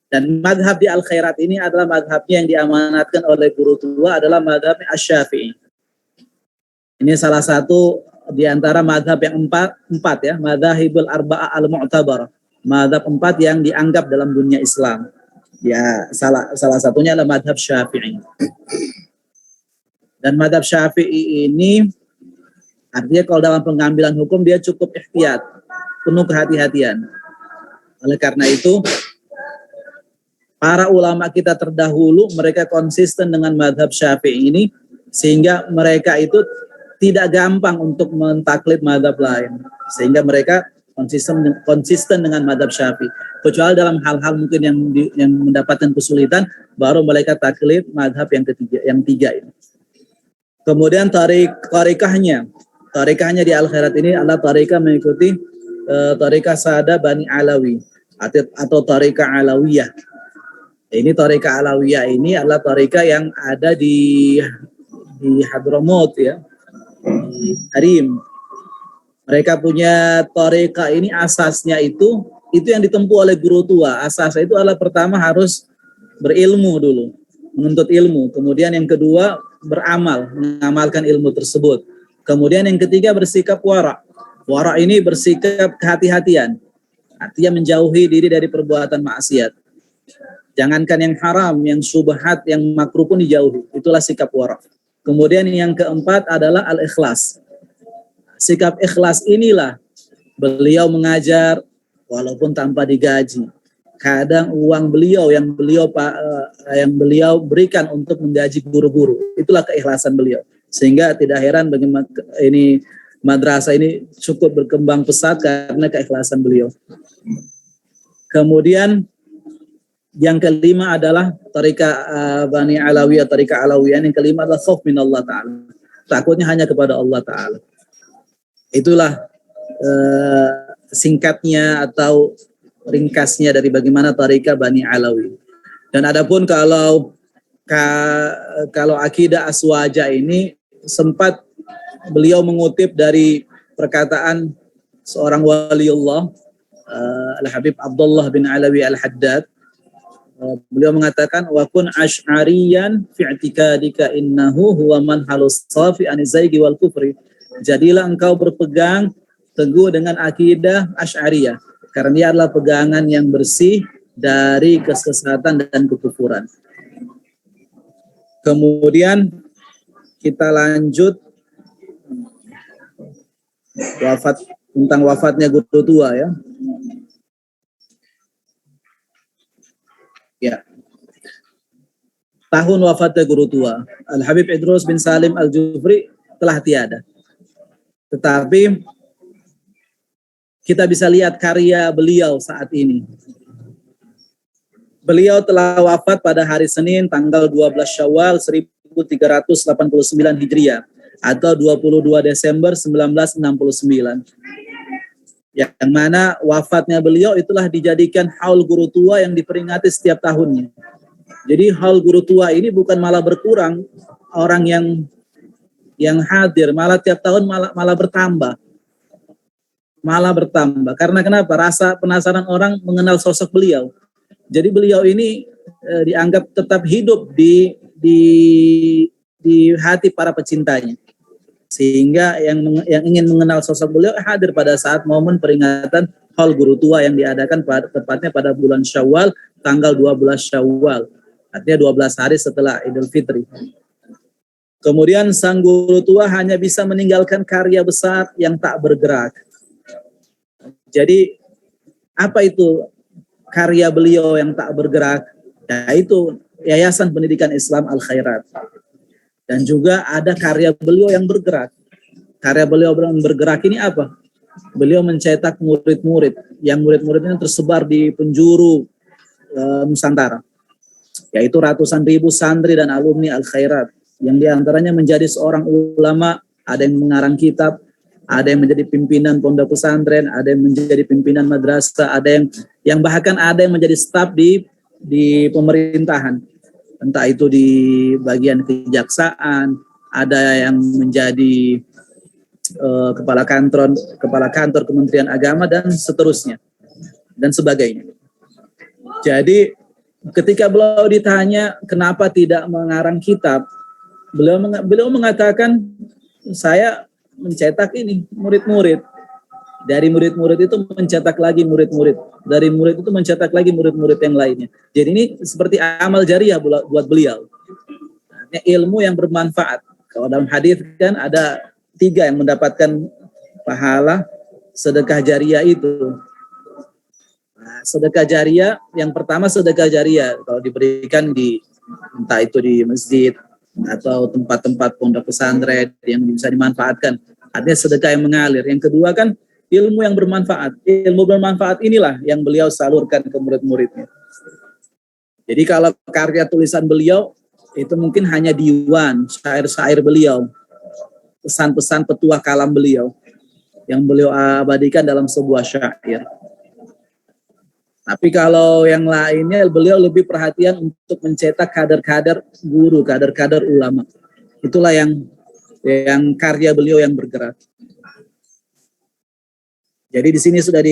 Dan madhab di Al-Khairat ini adalah madhabnya yang diamanatkan oleh guru tua, adalah madhab Asy-Syafi'i. Ini salah satu di antara madhab yang empat ya, madhahibul arba'ah al-mu'tabar, madhab 4 yang dianggap dalam dunia Islam. Ya, salah satunya adalah madhab Syafi'i. Dan madhab Syafi'i ini artinya kalau dalam pengambilan hukum dia cukup ihtiyat, penuh kehati-hatian. Oleh karena itu, para ulama kita terdahulu mereka konsisten dengan madhab Syafi'i ini, sehingga mereka itu tidak gampang untuk mentaklid madhab lain, sehingga mereka konsisten dengan madhab Syafi'i. Kecuali dalam hal-hal mungkin yang mendapatkan kesulitan, baru mereka taklid madhab yang tiga ini. Kemudian tarikahnya di Al-Khairat ini adalah tarikah mengikuti tarikah Sada Bani Alawi atau tarikah Alawiyah. Ini tarikah Alawiyah ini adalah tarikah yang ada di Hadramaut ya, Harim. Mereka punya tarikah ini asasnya itu yang ditempuh oleh guru tua. Asasnya itu adalah pertama harus berilmu dulu, menuntut ilmu. Kemudian yang kedua beramal, mengamalkan ilmu tersebut. Kemudian yang ketiga bersikap wara. Wara ini bersikap kehati-hatian, artinya menjauhi diri dari perbuatan maksiat. Jangankan yang haram, yang syubhat, yang makruh pun dijauhi. Itulah sikap wara. Kemudian yang keempat adalah al-ikhlas. sikap ikhlas inilah beliau mengajar walaupun tanpa digaji. Kadang uang beliau yang beliau berikan untuk menggaji guru-guru, itulah keikhlasan beliau. Sehingga tidak heran bagaimana ini madrasah ini cukup berkembang pesat karena keikhlasan beliau. Kemudian yang kelima adalah tariqah Bani Alawiyah, tariqah Alawiyah. Yang kelima adalah khauf min Allah Ta'ala. Takutnya hanya kepada Allah Ta'ala. Itulah singkatnya atau ringkasnya dari bagaimana tariqah Bani Alawi. Dan adapun kalau akidah Aswaja ini sempat beliau mengutip dari perkataan seorang waliullah Al-Habib Abdullah bin Alawi Al-Haddad. Beliau mengatakan wa kun asy'ariyan fi i'tikadika innahu huwa manhalus safi an zaigi wal kufri. Jadilah engkau berpegang teguh dengan akidah Asy'ariyah karena dia adalah pegangan yang bersih dari kesesatan dan kekufuran. Kemudian kita lanjut tentang wafatnya guru tua ya. Ya. Tahun wafatnya guru tua Al-Habib Idrus bin Salim Al-Jufri telah tiada. Tetapi kita bisa lihat karya beliau saat ini. Beliau telah wafat pada hari Senin tanggal 12 Syawal 1389 Hijriah atau 22 Desember 1969. Yang mana wafatnya beliau itulah dijadikan haul guru tua yang diperingati setiap tahunnya. Jadi haul guru tua ini bukan malah berkurang orang yang hadir, malah tiap tahun malah bertambah. Malah bertambah. Karena kenapa? Rasa penasaran orang mengenal sosok beliau. Jadi beliau ini dianggap tetap hidup di hati para pecintanya. Sehingga yang ingin mengenal sosok beliau hadir pada saat momen peringatan haul guru tua yang diadakan tepatnya pada bulan Syawal, tanggal 12 Syawal. Artinya 12 hari setelah Idul Fitri. Kemudian sang guru tua hanya bisa meninggalkan karya besar yang tak bergerak. Jadi apa itu karya beliau yang tak bergerak? Yaitu Yayasan Pendidikan Islam Al-Khairat. Dan juga ada karya beliau yang bergerak. Karya beliau yang bergerak ini apa? Beliau mencetak murid-murid. Yang murid-murid ini tersebar di penjuru Nusantara. Yaitu ratusan ribu santri dan alumni Al-Khairat. Yang diantaranya menjadi seorang ulama, ada yang mengarang kitab, ada yang menjadi pimpinan pondok pesantren, ada yang menjadi pimpinan madrasah, ada yang bahkan ada yang menjadi staf di pemerintahan. Entah itu di bagian kejaksaan, ada yang menjadi kepala kantor Kementerian Agama dan seterusnya dan sebagainya. Jadi ketika beliau ditanya kenapa tidak mengarang kitab, beliau mengatakan saya mencetak ini murid-murid. Dari murid-murid itu mencetak lagi murid-murid. Dari murid itu mencetak lagi murid-murid yang lainnya. Jadi ini seperti amal jariah buat beliau. Ilmu yang bermanfaat. Kalau dalam hadis kan ada 3 yang mendapatkan pahala sedekah jariah itu. Nah, sedekah jariah yang pertama sedekah jariah kalau diberikan entah itu di masjid atau tempat-tempat pondok pesantren yang bisa dimanfaatkan. Artinya sedekah yang mengalir. Yang kedua kan ilmu yang bermanfaat. Ilmu bermanfaat inilah yang beliau salurkan ke murid-muridnya. Jadi kalau karya tulisan beliau itu mungkin hanya diwan, syair-syair beliau, pesan-pesan petuah kalam beliau yang beliau abadikan dalam sebuah syair. Tapi kalau yang lainnya beliau lebih perhatian untuk mencetak kader-kader guru, kader-kader ulama. Itulah yang karya beliau yang bergerak. Jadi di sini sudah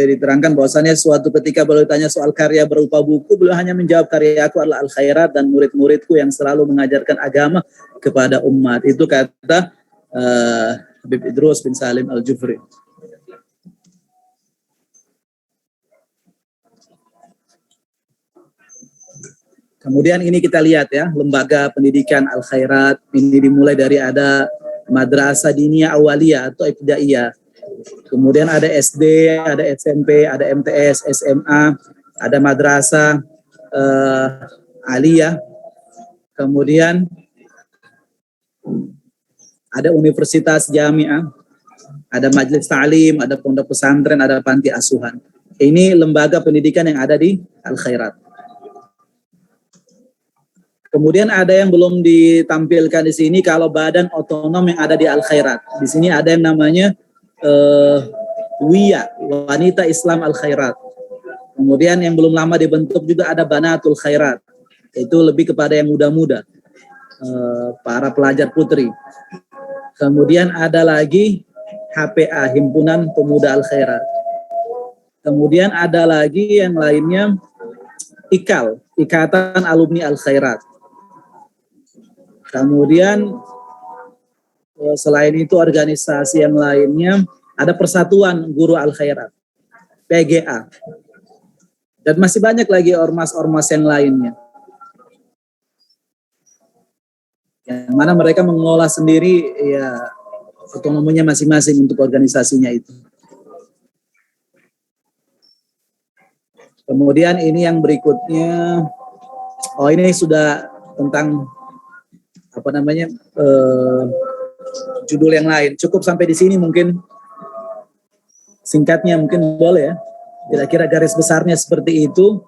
diterangkan bahwasannya suatu ketika beliau ditanya soal karya berupa buku, beliau hanya menjawab karya aku adalah Al-Khairat dan murid-muridku yang selalu mengajarkan agama kepada umat. Itu kata Habib Idrus bin Salim Al-Jufri. Kemudian ini kita lihat ya, lembaga pendidikan Al-Khairat ini dimulai dari ada madrasah diniyah awaliyah atau ibtidaiyah. Kemudian ada SD, ada SMP, ada MTS, SMA, ada madrasah aliyah. Kemudian ada universitas jamiah, ada majelis ta'lim, ada pondok pesantren, ada panti asuhan. Ini lembaga pendidikan yang ada di Al-Khairat. Kemudian ada yang belum ditampilkan di sini kalau badan otonom yang ada di Al-Khairat. Di sini ada yang namanya WIA, Wanita Islam Al-Khairat. Kemudian yang belum lama dibentuk juga ada Banatul Khairat. Itu lebih kepada yang muda-muda, para pelajar putri. Kemudian ada lagi HPA, Himpunan Pemuda Al-Khairat. Kemudian ada lagi yang lainnya IKAL, Ikatan Alumni Al-Khairat. Kemudian selain itu organisasi yang lainnya ada Persatuan Guru Al-Khairat, PGA. Dan masih banyak lagi ormas-ormas yang lainnya. Yang mana mereka mengelola sendiri ya otonominya masing-masing untuk organisasinya itu. Kemudian ini yang berikutnya, ini sudah tentang judul yang lain. Cukup sampai di sini mungkin, singkatnya mungkin boleh ya. Kira-kira garis besarnya seperti itu.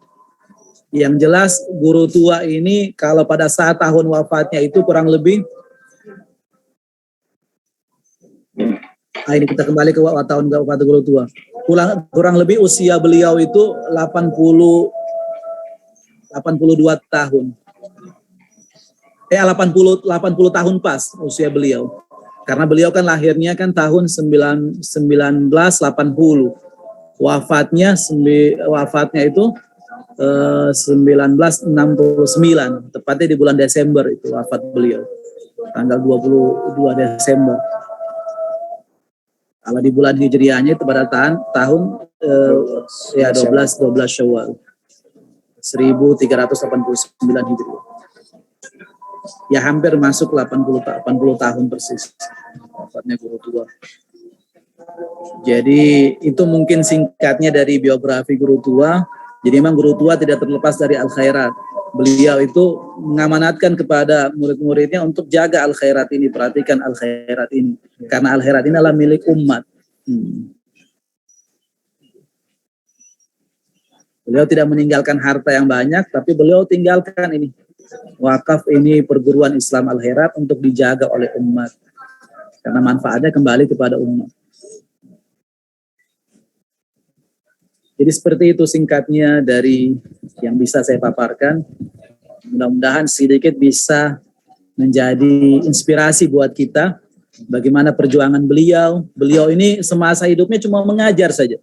Yang jelas guru tua ini kalau pada saat tahun wafatnya itu kurang lebih, ini kita kembali ke tahun wafat guru tua. Kurang lebih usia beliau itu 82 tahun. 80 tahun pas usia beliau. Karena beliau kan lahirnya kan tahun 1980. Wafatnya itu 1969, tepatnya di bulan Desember itu wafat beliau. Tanggal 22 Desember. Kalau di bulan Hijriahnya itu pada tahun 12 Syawal 1389 Hijriah. Ya hampir masuk 80 tahun persis wafatnya guru tua. Jadi itu mungkin singkatnya dari biografi guru tua. Jadi memang guru tua tidak terlepas dari Al-Khairat. Beliau itu mengamanatkan kepada murid-muridnya untuk jaga Al-Khairat ini, perhatikan Al-Khairat ini. Karena Al-Khairat ini adalah milik umat. Beliau tidak meninggalkan harta yang banyak, tapi beliau tinggalkan ini. Wakaf ini perguruan Islam Al-Khairat untuk dijaga oleh umat. Karena manfaatnya kembali kepada umat. Jadi seperti itu singkatnya dari yang bisa saya paparkan. Mudah-mudahan sedikit bisa menjadi inspirasi buat kita. Bagaimana perjuangan beliau. Beliau ini semasa hidupnya cuma mengajar saja.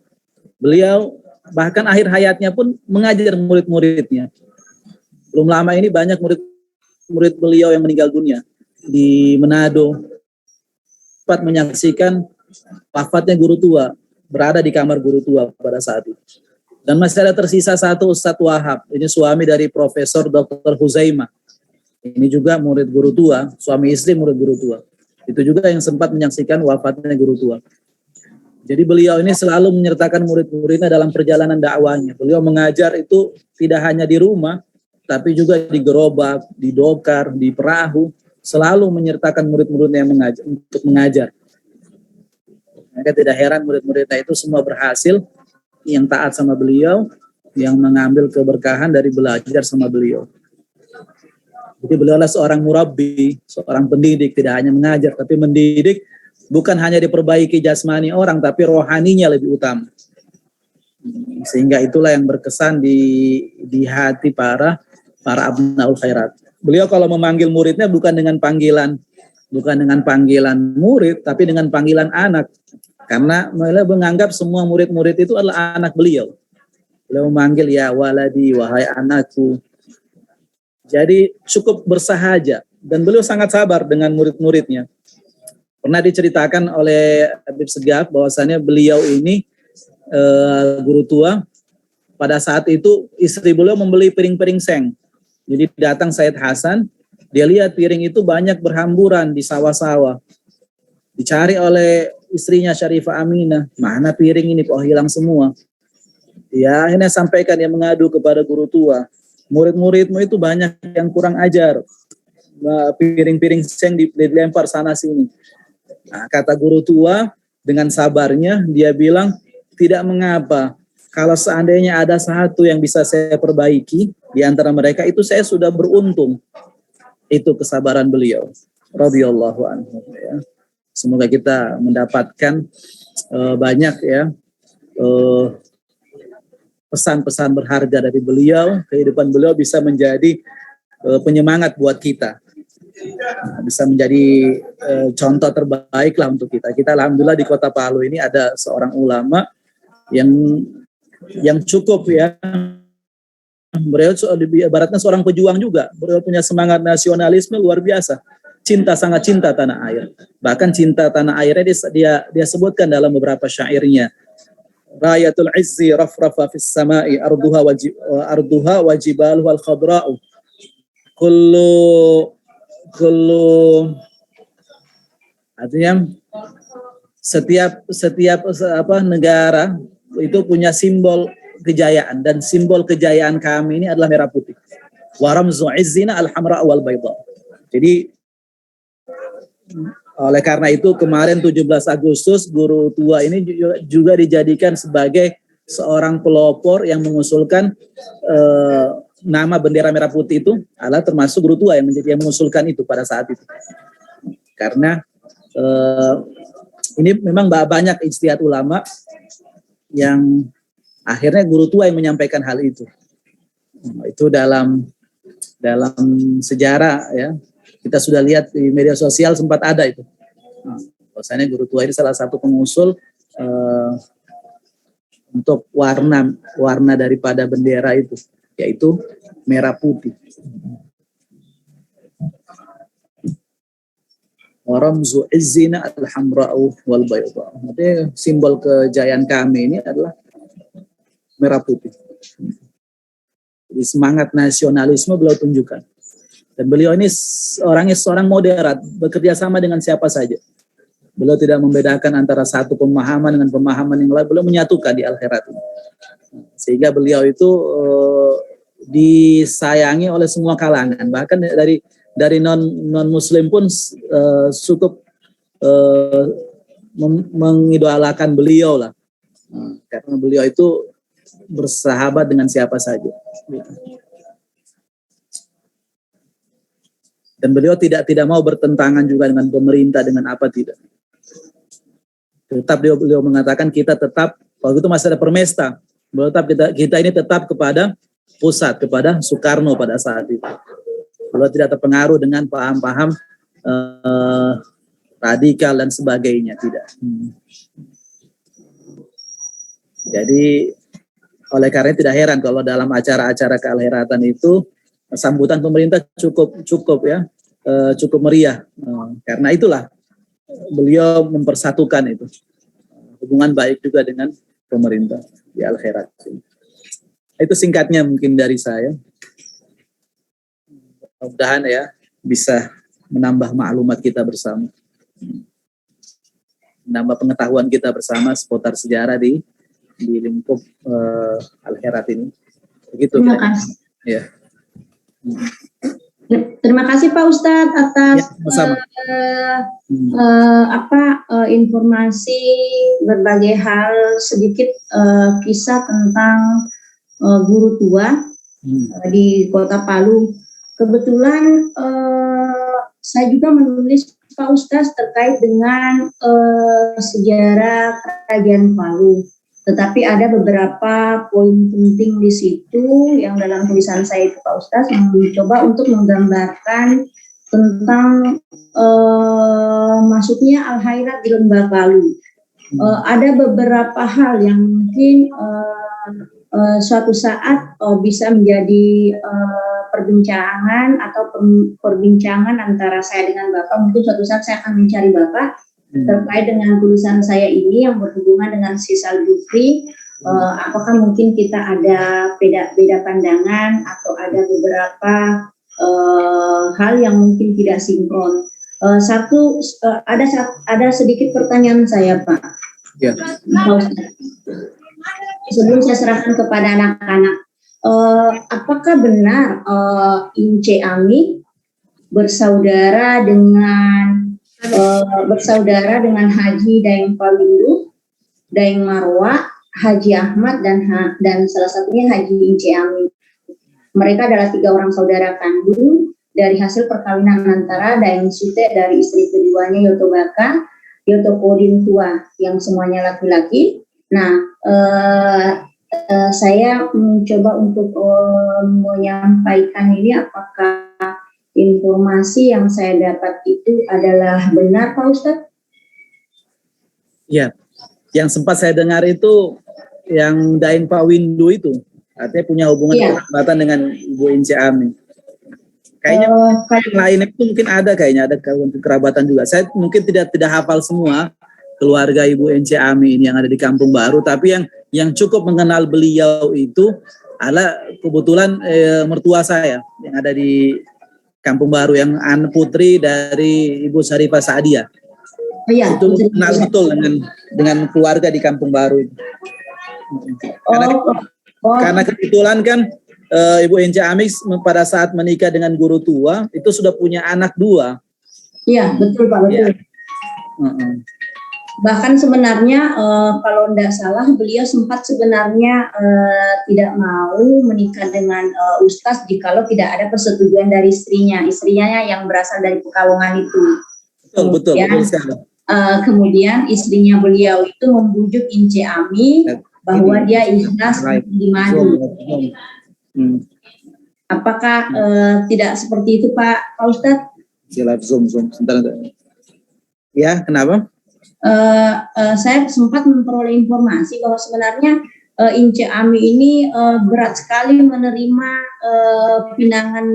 Beliau bahkan akhir hayatnya pun mengajar murid-muridnya. Belum lama ini banyak murid beliau yang meninggal dunia. Di Manado. Sempat menyaksikan wafatnya guru tua. Berada di kamar guru tua pada saat itu. Dan masih ada tersisa satu Ustadz Wahab. Ini suami dari Profesor Dr. Huzaimah. Ini juga murid guru tua, suami istri murid guru tua. Itu juga yang sempat menyaksikan wafatnya guru tua. Jadi beliau ini selalu menyertakan murid-muridnya dalam perjalanan dakwahnya. Beliau mengajar itu tidak hanya di rumah, tapi juga di gerobak, di dokar, di perahu. Selalu menyertakan murid-muridnya untuk mengajar. Maka tidak heran murid-muridnya itu semua berhasil, yang taat sama beliau, yang mengambil keberkahan dari belajar sama beliau. Jadi beliau adalah seorang murabbi, seorang pendidik, tidak hanya mengajar, tapi mendidik bukan hanya diperbaiki jasmani orang, tapi rohaninya lebih utama. Sehingga itulah yang berkesan di hati para abnaul khairat. Beliau kalau memanggil muridnya bukan dengan panggilan murid, tapi dengan panggilan anak. Karena beliau menganggap semua murid-murid itu adalah anak beliau. Beliau memanggil ya waladi, wahai anakku. Jadi cukup bersahaja. Dan beliau sangat sabar dengan murid-muridnya. Pernah diceritakan oleh Habib Segaf bahwasannya beliau ini guru tua. Pada saat itu istri beliau membeli piring-piring seng. Jadi datang Said Hasan, dia lihat piring itu banyak berhamburan di sawah-sawah. Dicari oleh istrinya Syarifah Aminah, mana piring ini kok hilang semua. Ya, akhirnya sampaikan, dia mengadu kepada guru tua. Murid-muridmu itu banyak yang kurang ajar. Piring-piring seng dilempar sana sini. Nah, kata guru tua dengan sabarnya, dia bilang, tidak mengapa. Kalau seandainya ada satu yang bisa saya perbaiki di antara mereka, itu saya sudah beruntung. Itu kesabaran beliau, radhiyallahu anhu. Ya. Semoga kita mendapatkan banyak ya pesan-pesan berharga dari beliau. Kehidupan beliau bisa menjadi penyemangat buat kita, bisa menjadi contoh terbaik lah untuk kita. Kita alhamdulillah di Kota Palu ini ada seorang ulama yang cukup ya. Beliau ibaratnya seorang pejuang juga. Beliau punya semangat nasionalisme luar biasa. Sangat cinta tanah air. Bahkan cinta tanah airnya dia sebutkan dalam beberapa syairnya. Rayatul izzi rafrafa fis sama'i arduha wajibaluha al-khadra'u. Kullu artinya setiap negara itu punya simbol kejayaan, dan simbol kejayaan kami ini adalah merah putih. Wa ramzu izzina al-hamra wal bayda. Jadi oleh karena itu kemarin 17 Agustus guru tua ini juga dijadikan sebagai seorang pelopor yang mengusulkan nama bendera merah putih itu adalah termasuk guru tua yang mengusulkan itu pada saat itu. Karena ini memang banyak ijtihad ulama yang akhirnya guru tua yang menyampaikan hal itu. Itu dalam sejarah ya. Kita sudah lihat di media sosial sempat ada itu. Bahwasanya guru tua ini salah satu pengusul untuk warna daripada bendera itu, yaitu merah putih. Waramzu izzina al-hamra'u wal bayda. Jadi simbol kejayaan kami ini adalah merah putih. Jadi semangat nasionalisme beliau tunjukkan. Dan beliau ini seorang moderat, bekerja sama dengan siapa saja. Beliau tidak membedakan antara satu pemahaman dengan pemahaman yang lain. Beliau menyatukan di akhirat ini. Sehingga beliau itu disayangi oleh semua kalangan. Bahkan dari non muslim pun cukup mengidolakan beliau lah. Karena beliau itu bersahabat dengan siapa saja. Dan beliau tidak mau bertentangan juga dengan pemerintah, dengan apa tidak. Tetap beliau mengatakan kita tetap, waktu itu masih ada Permesta, beliau tetap kita ini tetap kepada pusat, kepada Soekarno pada saat itu. Beliau tidak terpengaruh dengan paham-paham radikal dan sebagainya, tidak. Jadi oleh karena tidak heran kalau dalam acara-acara kealheratan itu sambutan pemerintah cukup ya, cukup meriah. Karena itulah beliau mempersatukan itu hubungan baik juga dengan pemerintah di akhirat. Itu singkatnya mungkin dari saya. Mudah-mudahan ya bisa menambah maklumat kita bersama, menambah pengetahuan kita bersama seputar sejarah di lingkup akhirat ini. Begitu. Terima kasih. Ya. Terima kasih Pak Ustadz atas informasi berbagai hal, sedikit kisah tentang guru tua di Kota Palu. Kebetulan saya juga menulis Pak Ustadz terkait dengan sejarah Kerajaan Palu. Tetapi ada beberapa poin penting di situ yang dalam tulisan saya itu Pak Ustadz mencoba untuk menggambarkan tentang masuknya Al-Khairat di Lembah Palu. Ada beberapa hal yang mungkin suatu saat bisa menjadi perbincangan atau perbincangan antara saya dengan Bapak. Mungkin suatu saat saya akan mencari Bapak terkait dengan tulisan saya ini yang berhubungan dengan sisa Jufri. Apakah mungkin kita ada beda pandangan atau ada beberapa hal yang mungkin tidak sinkron. Ada sedikit pertanyaan saya, Pak. Ya. Sebelum saya serahkan kepada anak-anak, apakah benar Ince Ami bersaudara dengan Haji Daeng Pawindu, Daeng Marwa, Haji Ahmad dan salah satunya Haji Ince Ami. Mereka adalah 3 orang saudara kandung dari hasil perkawinan antara Daeng Sute dari istri keduanya Yotobaka, Yotopodin tua yang semuanya laki-laki. Nah, saya mencoba untuk menyampaikan ini apakah informasi yang saya dapat itu adalah benar, Pak Ustadz? Ya, yang sempat saya dengar itu yang Daeng Pawindu itu artinya punya hubungan kerabatan dengan Ibu Ince Ami. Kayaknya yang lain itu mungkin ada kerabatan juga. Saya mungkin tidak hafal semua keluarga Ibu Ince Ami ini yang ada di Kampung Baru, tapi yang cukup mengenal beliau itu adalah kebetulan mertua saya yang ada di Kampung Baru, yang anak putri dari Ibu Syarifah Sa'diyah. Iya, itu kenal betul dengan keluarga di Kampung Baru itu. Karena kebetulan kan Ibu Ince Ami pada saat menikah dengan guru tua itu sudah punya anak 2. Iya, betul Pak, betul. Ya. Bahkan sebenarnya kalau tidak salah beliau sempat sebenarnya tidak mau menikah dengan Ustadz jikalau tidak ada persetujuan dari istrinya yang berasal dari Pekalongan itu. Betul sekali. Kemudian istrinya beliau itu membujuk Ince Ami bahwa dia ikhlas di madu. Apakah tidak seperti itu Pak Ustadz? Silap zoom sebentar. Ya, kenapa? Saya sempat memperoleh informasi bahwa sebenarnya Ince Ami ini berat sekali menerima pinangan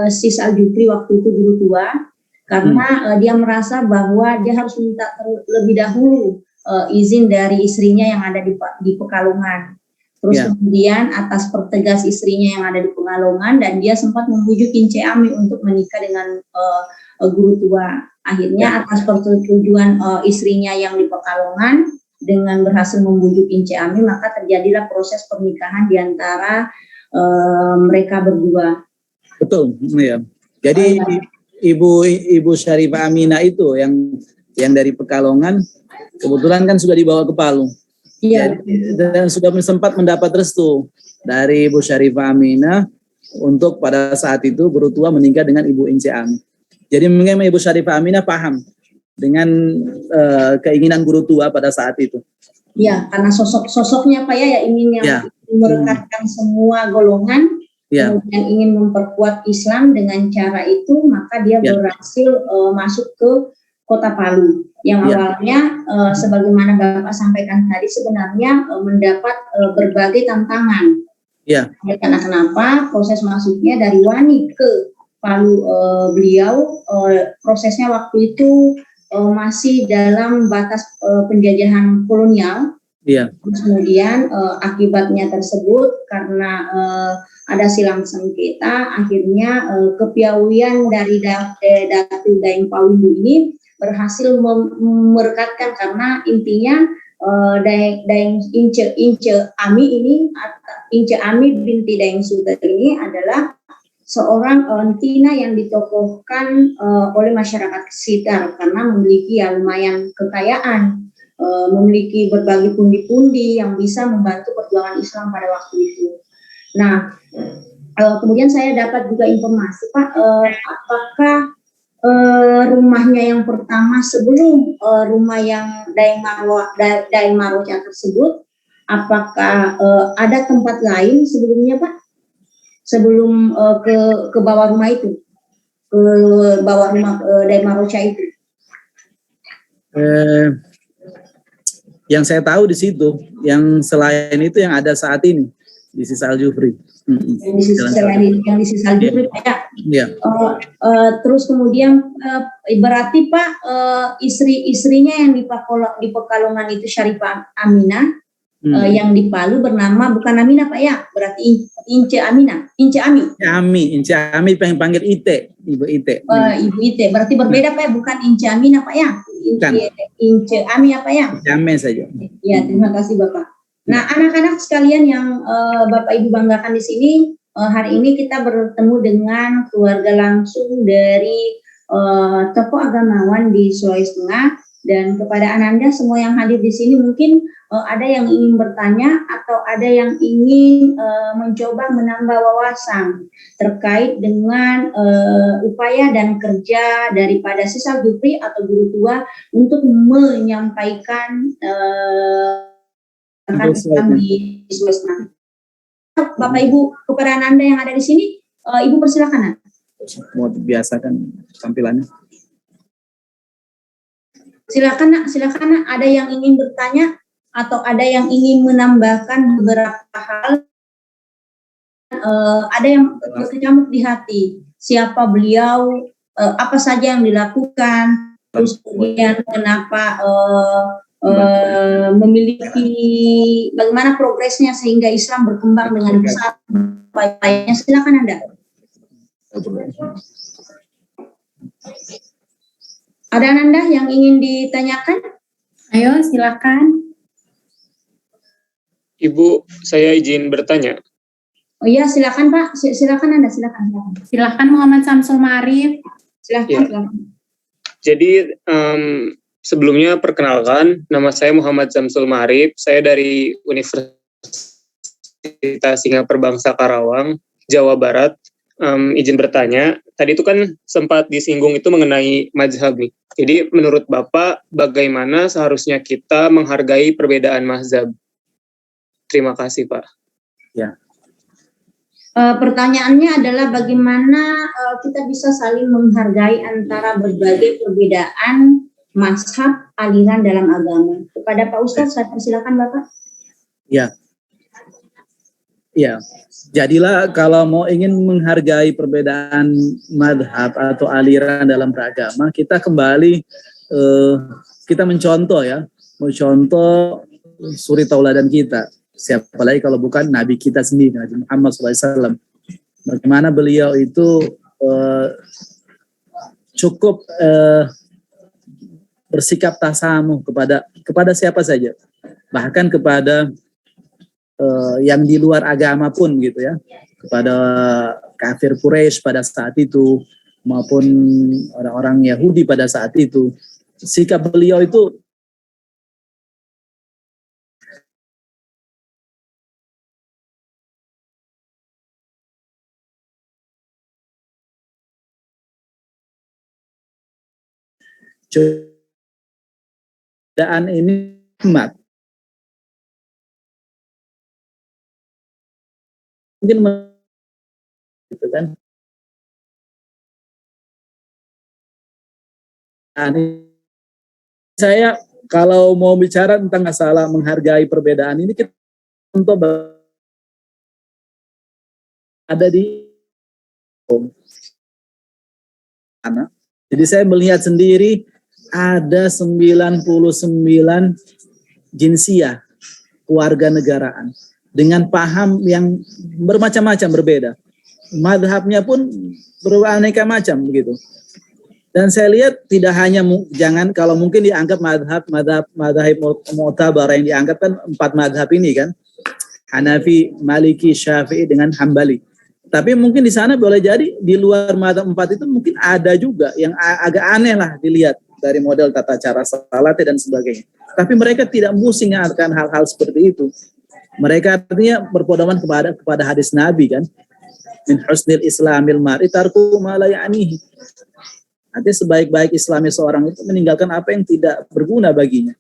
Sis Al-Jufri waktu itu guru tua, karena dia merasa bahwa dia harus minta terlebih dahulu izin dari istrinya yang ada di Pekalongan. Terus kemudian atas pertegas istrinya yang ada di Pekalongan, dan dia sempat membujuk Ince Ami untuk menikah dengan guru tua. Akhirnya atas persetujuan istrinya yang di Pekalongan dengan berhasil membujuk Ince Ami, maka terjadilah proses pernikahan di antara mereka berdua. Betul, ya. Jadi Ibu Syarifah Aminah itu yang dari Pekalongan kebetulan kan sudah dibawa ke Palu. Iya. Dan sudah sempat mendapat restu dari Ibu Syarifah Aminah untuk pada saat itu guru tua menikah dengan Ibu Ince Ami. Jadi mungkin Ibu Syarifah Aminah paham dengan keinginan guru tua pada saat itu. Iya, karena sosoknya Pak ya ingin yang merekatkan semua golongan, kemudian ingin memperkuat Islam dengan cara itu, maka dia berhasil masuk ke Kota Palu. Yang awalnya sebagaimana Bapak sampaikan tadi sebenarnya mendapat berbagai tantangan. Karena kenapa proses masuknya dari Wani ke Palu beliau prosesnya waktu itu masih dalam batas penjajahan kolonial. Kemudian akibatnya tersebut karena ada silang sengketa, akhirnya kepiawaian dari Datu Daeng Pawindu ini berhasil merekatkan, karena intinya Ince Ami binti Daeng Sute ini adalah seorang Tina yang ditokohkan oleh masyarakat sekitar karena memiliki lumayan kekayaan, memiliki berbagai pundi-pundi yang bisa membantu perjuangan Islam pada waktu itu. Nah, kemudian saya dapat juga informasi Pak, apakah rumahnya yang pertama sebelum rumah yang Daeng Marwaca tersebut, apakah ada tempat lain sebelumnya Pak? Sebelum ke bawah rumah itu, ke bawah rumah Daeng Marwaca itu? Yang saya tahu di situ, yang selain itu yang ada saat ini di Sis Al-Jufri. Yang di Sis Al-Jufri Pak ya. Terus kemudian berarti Pak istri-istrinya yang di Pekalongan itu Syarifah Aminah yang di Palu bernama bukan Amina Pak ya, berarti Ince Amina, Ince Ami. Ince Ami pengen panggil Ite, Ibu Ite. Ibu Ite, berarti berbeda Pak ya, bukan Ince Amina Pak ya, Ince Ami apa ya? Ince Ami saja. Ya, terima kasih Bapak. Nah, anak-anak sekalian yang Bapak Ibu banggakan di sini, hari ini kita bertemu dengan keluarga langsung dari tokoh agamawan di Sulawesi Tengah, dan kepada Ananda semua yang hadir di sini mungkin ada yang ingin bertanya atau ada yang ingin mencoba menambah wawasan terkait dengan upaya dan kerja daripada Sisal Jupri atau guru tua untuk menyampaikan Islam di Sulawesi Tengah. Bapak Ibu, kepada Ananda yang ada di sini, Ibu persilakan. Mau biasakan tampilannya. Silakan nak, silakan nak. Ada yang ingin bertanya atau ada yang ingin menambahkan beberapa hal. Ada yang berkecamuk di hati. Siapa beliau? Apa saja yang dilakukan? Terus kemudian kenapa memiliki bagaimana progresnya sehingga Islam berkembang dengan besar. Silakan Anda. Ada Anda yang ingin ditanyakan? Ayo silakan. Ibu, saya izin bertanya. Oh iya, silakan Pak. Silakan Anda, silakan. Silakan Muhammad Samsul Ma'arif. Silakan, Ya. silakan. Jadi sebelumnya perkenalkan, nama saya Muhammad Samsul Ma'arif. Saya dari Universitas Singapura Bangsa Karawang, Jawa Barat. Izin bertanya, tadi itu kan sempat disinggung itu mengenai mazhab nih. Jadi menurut Bapak, bagaimana seharusnya kita menghargai perbedaan mazhab? Terima kasih Pak. Ya. Pertanyaannya adalah bagaimana kita bisa saling menghargai antara berbagai perbedaan mazhab aliran dalam agama. Kepada Pak Ustadz, saya persilakan Bapak. Ya. Ya. Jadilah kalau mau ingin menghargai perbedaan madhab atau aliran dalam beragama, kita kembali kita mencontoh mencontoh suri tauladan kita. Siapa lagi kalau bukan Nabi kita sendiri, Nabi Muhammad SAW. Bagaimana beliau itu cukup bersikap tasamuh kepada siapa saja, bahkan kepada yang di luar agama pun gitu ya, kepada kafir Quraisy pada saat itu maupun orang-orang Yahudi pada saat itu. Sikap beliau itu keadaan ini mat. Mungkin gitu kan. Saya kalau mau bicara tentang masalah menghargai perbedaan ini, kita untuk ada di anak. Jadi saya melihat sendiri ada 99 jinsiyah keluarga negaraan dengan paham yang bermacam-macam berbeda. Madhabnya pun beraneka macam begitu. Dan saya lihat tidak hanya kalau mungkin dianggap madhab mu'tabar yang dianggap kan 4 madhab ini kan, Hanafi, Maliki, Syafi'i dengan Hambali. Tapi mungkin di sana boleh jadi di luar madhab 4 itu mungkin ada juga yang agak aneh lah dilihat dari model tata cara salat dan sebagainya. Tapi mereka tidak pusing akan hal-hal seperti itu. Mereka artinya berpedoman kepada hadis Nabi kan, min husnil islamil mar'i tarku ma la ya'nihi. Artinya sebaik-baik Islamnya seorang itu meninggalkan apa yang tidak berguna baginya.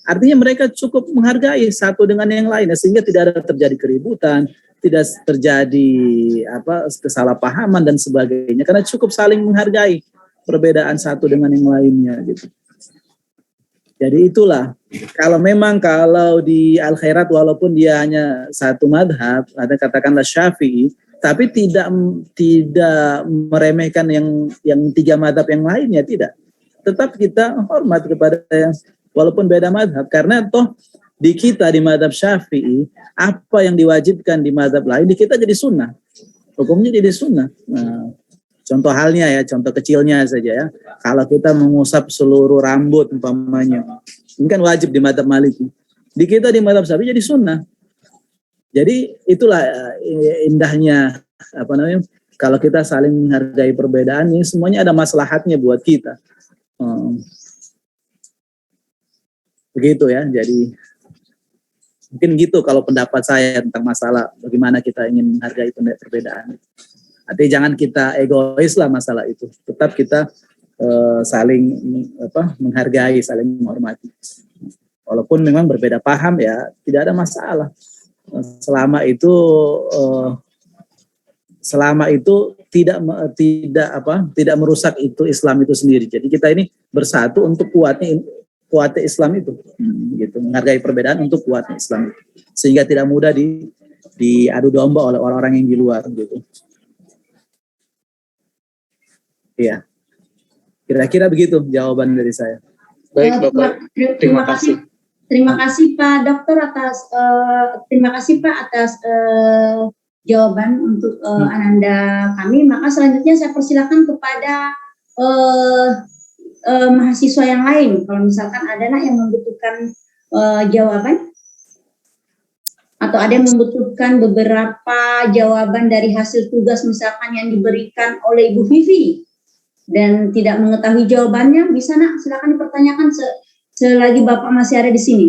Artinya mereka cukup menghargai satu dengan yang lain, sehingga tidak ada terjadi keributan, tidak terjadi kesalahpahaman dan sebagainya, karena cukup saling menghargai perbedaan satu dengan yang lainnya gitu. Jadi itulah, kalau di Al-Khairat walaupun dia hanya satu madhab, ada katakanlah Syafi'i, tapi tidak meremehkan yang 3 madhab yang lainnya, tidak. Tetap kita hormat kepada yang walaupun beda madhab, karena toh Di kita di mazhab Syafi'i, apa yang diwajibkan di mazhab lain di kita jadi sunnah. Hukumnya jadi sunnah. Nah, contoh halnya ya, contoh kecilnya saja ya. Kalau kita mengusap seluruh rambut umpamanya, ini kan wajib di mazhab Maliki. Di kita di mazhab Syafi'i jadi sunnah. Jadi itulah indahnya kalau kita saling menghargai perbedaan, ini semuanya ada maslahatnya buat kita. Begitu ya. Jadi mungkin gitu kalau pendapat saya tentang masalah bagaimana kita ingin menghargai perbedaan. Artinya jangan kita egois lah masalah itu. Tetap kita saling menghargai, saling menghormati. Walaupun memang berbeda paham ya tidak ada masalah. Selama itu tidak merusak itu Islam itu sendiri. Jadi kita ini bersatu untuk kuatnya Islam itu, gitu, menghargai perbedaan untuk kuatnya Islam itu, sehingga tidak mudah diadu domba oleh orang-orang yang di luar, gitu. Iya, kira-kira begitu jawaban dari saya. Baik Bapak, terima kasih. Terima kasih Pak Dokter atas jawaban untuk Ananda kami. Maka selanjutnya saya persilakan kepada mahasiswa yang lain, kalau misalkan ada yang membutuhkan jawaban atau ada yang membutuhkan beberapa jawaban dari hasil tugas misalkan yang diberikan oleh Ibu Vivi dan tidak mengetahui jawabannya, bisa silakan dipertanyakan selagi Bapak masih ada di sini.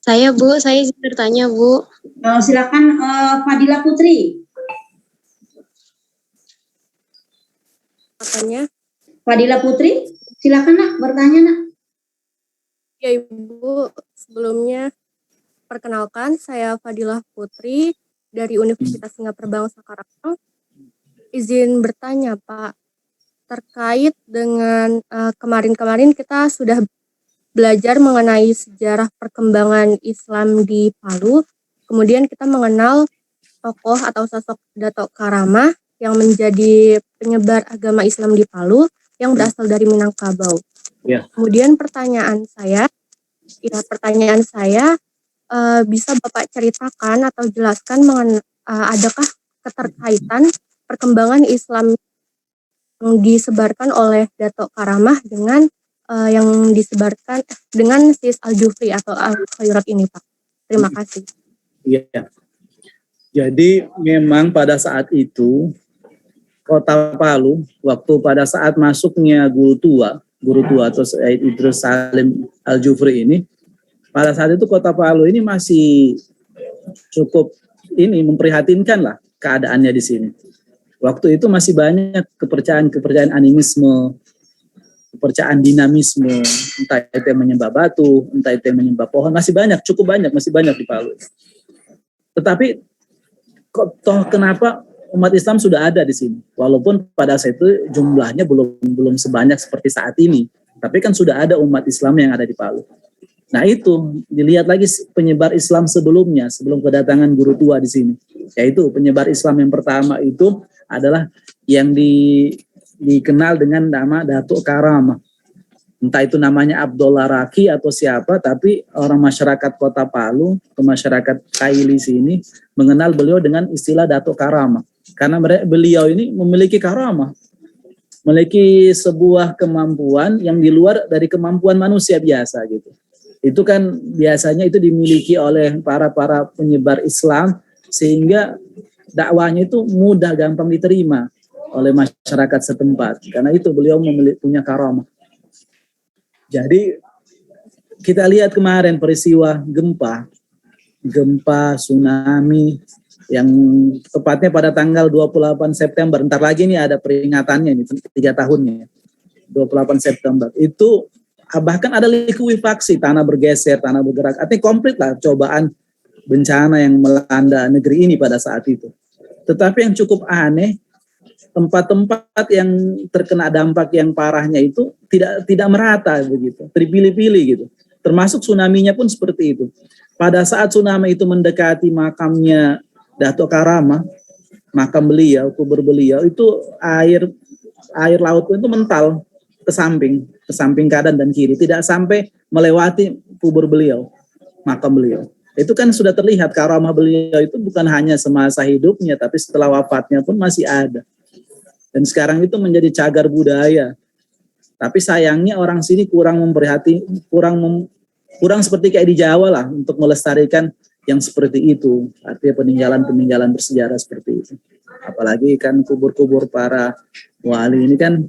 Saya izin bertanya Bu. Silakan Fadila Putri. Apanya? Fadila Putri, silakan bertanya Ya Ibu, sebelumnya perkenalkan saya Fadilah Putri dari Universitas Singapura Bangsa Karawang. Izin bertanya Pak, terkait dengan kemarin-kemarin kita sudah belajar mengenai sejarah perkembangan Islam di Palu. Kemudian kita mengenal tokoh atau sosok Datuk Karamah yang menjadi penyebar agama Islam di Palu yang berasal dari Minangkabau. Ya. Kemudian pertanyaan saya, bisa Bapak ceritakan atau jelaskan adakah keterkaitan perkembangan Islam yang disebarkan oleh Datuk Karamah dengan yang disebarkan dengan Sis Al-Jufri atau Al-Khairat ini Pak? Terima kasih. Iya. Jadi memang pada saat itu Kota Palu, waktu pada saat masuknya guru tua atau Said Idrus Salim Al-Jufri ini, pada saat itu Kota Palu ini masih cukup memprihatinkan lah keadaannya di sini. Waktu itu masih banyak kepercayaan animisme, kepercayaan dinamisme, entah itu yang menyembah batu, entah itu yang menyembah pohon, masih banyak di Palu. Tetapi kenapa umat Islam sudah ada di sini, walaupun pada saat itu jumlahnya belum sebanyak seperti saat ini, tapi kan sudah ada umat Islam yang ada di Palu. Nah itu dilihat lagi penyebar Islam sebelum kedatangan guru tua di sini, yaitu penyebar Islam yang pertama itu adalah yang dikenal dengan nama Datuk Karamah. Entah itu namanya Abdullah Raki atau siapa, tapi orang masyarakat Kota Palu atau masyarakat Kaili sini mengenal beliau dengan istilah Datuk Karamah. Karena beliau ini memiliki karamah, memiliki sebuah kemampuan yang di luar dari kemampuan manusia biasa gitu. Itu kan biasanya itu dimiliki oleh para penyebar Islam sehingga dakwahnya itu mudah gampang diterima oleh masyarakat setempat. Karena itu beliau punya karamah. Jadi kita lihat kemarin peristiwa gempa, tsunami yang tepatnya pada tanggal 28 September. Ntar lagi ini ada peringatannya ini 3 tahunnya. 28 September. Itu bahkan ada likuifaksi, tanah bergeser, tanah bergerak. Artinya komplit lah cobaan bencana yang melanda negeri ini pada saat itu. Tetapi yang cukup aneh, tempat-tempat yang terkena dampak yang parahnya itu tidak merata begitu, terpilih-pilih gitu. Termasuk tsunami-nya pun seperti itu. Pada saat tsunami itu mendekati makamnya Datuk Karamah, makam beliau, kubur beliau, itu air laut itu mental ke samping kanan dan kiri, tidak sampai melewati kubur beliau. makam beliau. Itu kan sudah terlihat karamah beliau itu bukan hanya semasa hidupnya, tapi setelah wafatnya pun masih ada. Dan sekarang itu menjadi cagar budaya. Tapi sayangnya orang sini kurang kurang seperti kayak di Jawa lah untuk melestarikan yang seperti itu. Artinya peninggalan bersejarah seperti itu. Apalagi kan kubur-kubur para wali ini kan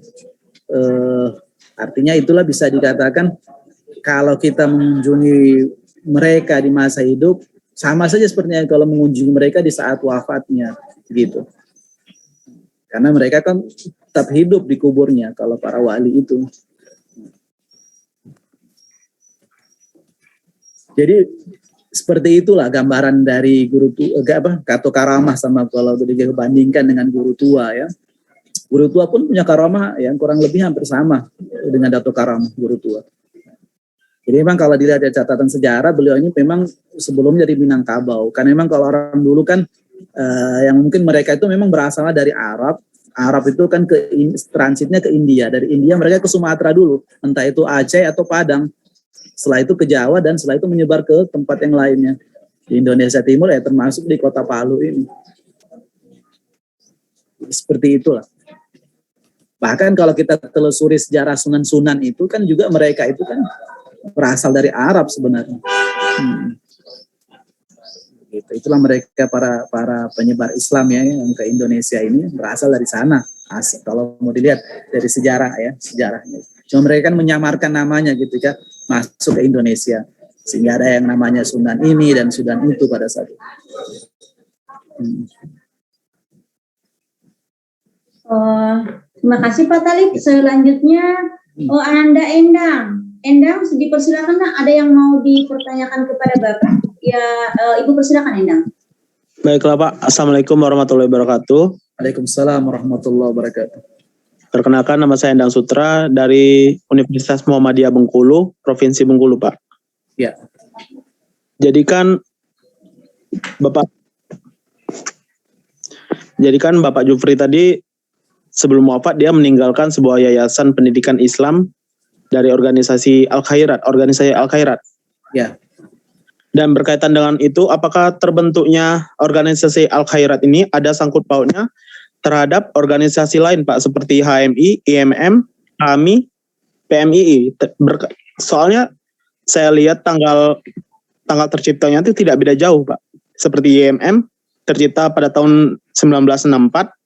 artinya itulah bisa dikatakan kalau kita mengunjungi mereka di masa hidup sama saja sepertinya kalau mengunjungi mereka di saat wafatnya gitu. Karena mereka kan tetap hidup di kuburnya kalau para wali itu. Jadi seperti itulah gambaran dari Gatot Karamah sama kalau dibandingkan dengan guru tua ya. Guru tua pun punya karamah yang kurang lebih hampir sama dengan Dato Karamah guru tua. Jadi memang kalau dilihat dari catatan sejarah beliau ini memang sebelumnya dari Minangkabau. Karena memang kalau orang dulu kan yang mungkin mereka itu memang berasal dari Arab. Arab itu kan transitnya ke India. Dari India mereka ke Sumatera dulu. Entah itu Aceh atau Padang. Setelah itu ke Jawa dan setelah itu menyebar ke tempat yang lainnya. Di Indonesia Timur ya termasuk di kota Palu ini. Seperti itulah. Bahkan kalau kita telusuri sejarah Sunan-Sunan itu kan juga mereka itu kan berasal dari Arab sebenarnya. Gitu. Itulah mereka para penyebar Islam ya yang ke Indonesia ini berasal dari sana. Asik kalau mau dilihat dari sejarah ya, sejarahnya. Cuma mereka kan menyamarkan namanya gitu kan masuk ke Indonesia. Sehingga ada yang namanya Sunan ini dan Sunan itu pada saat itu. Terima kasih Pak Talib. Selanjutnya Ananda Endang. Endang, dipersilakan ada yang mau dipertanyakan kepada Bapak? Ya, Ibu persilakan Endang. Baiklah Pak. Assalamualaikum warahmatullahi wabarakatuh. Waalaikumsalam warahmatullahi wabarakatuh. Perkenalkan nama saya Endang Sutra dari Universitas Muhammadiyah Bengkulu, Provinsi Bengkulu Pak. Ya. Jadikan Bapak Jufri tadi sebelum wafat dia meninggalkan sebuah yayasan pendidikan Islam dari organisasi Al-Khairat, Ya. Dan berkaitan dengan itu, apakah terbentuknya organisasi Al-Khairat ini ada sangkut pautnya terhadap organisasi lain Pak, seperti HMI, IMM, KAMI, PMII? Soalnya saya lihat tanggal terciptanya itu tidak beda jauh Pak. Seperti IMM tercipta pada tahun 1964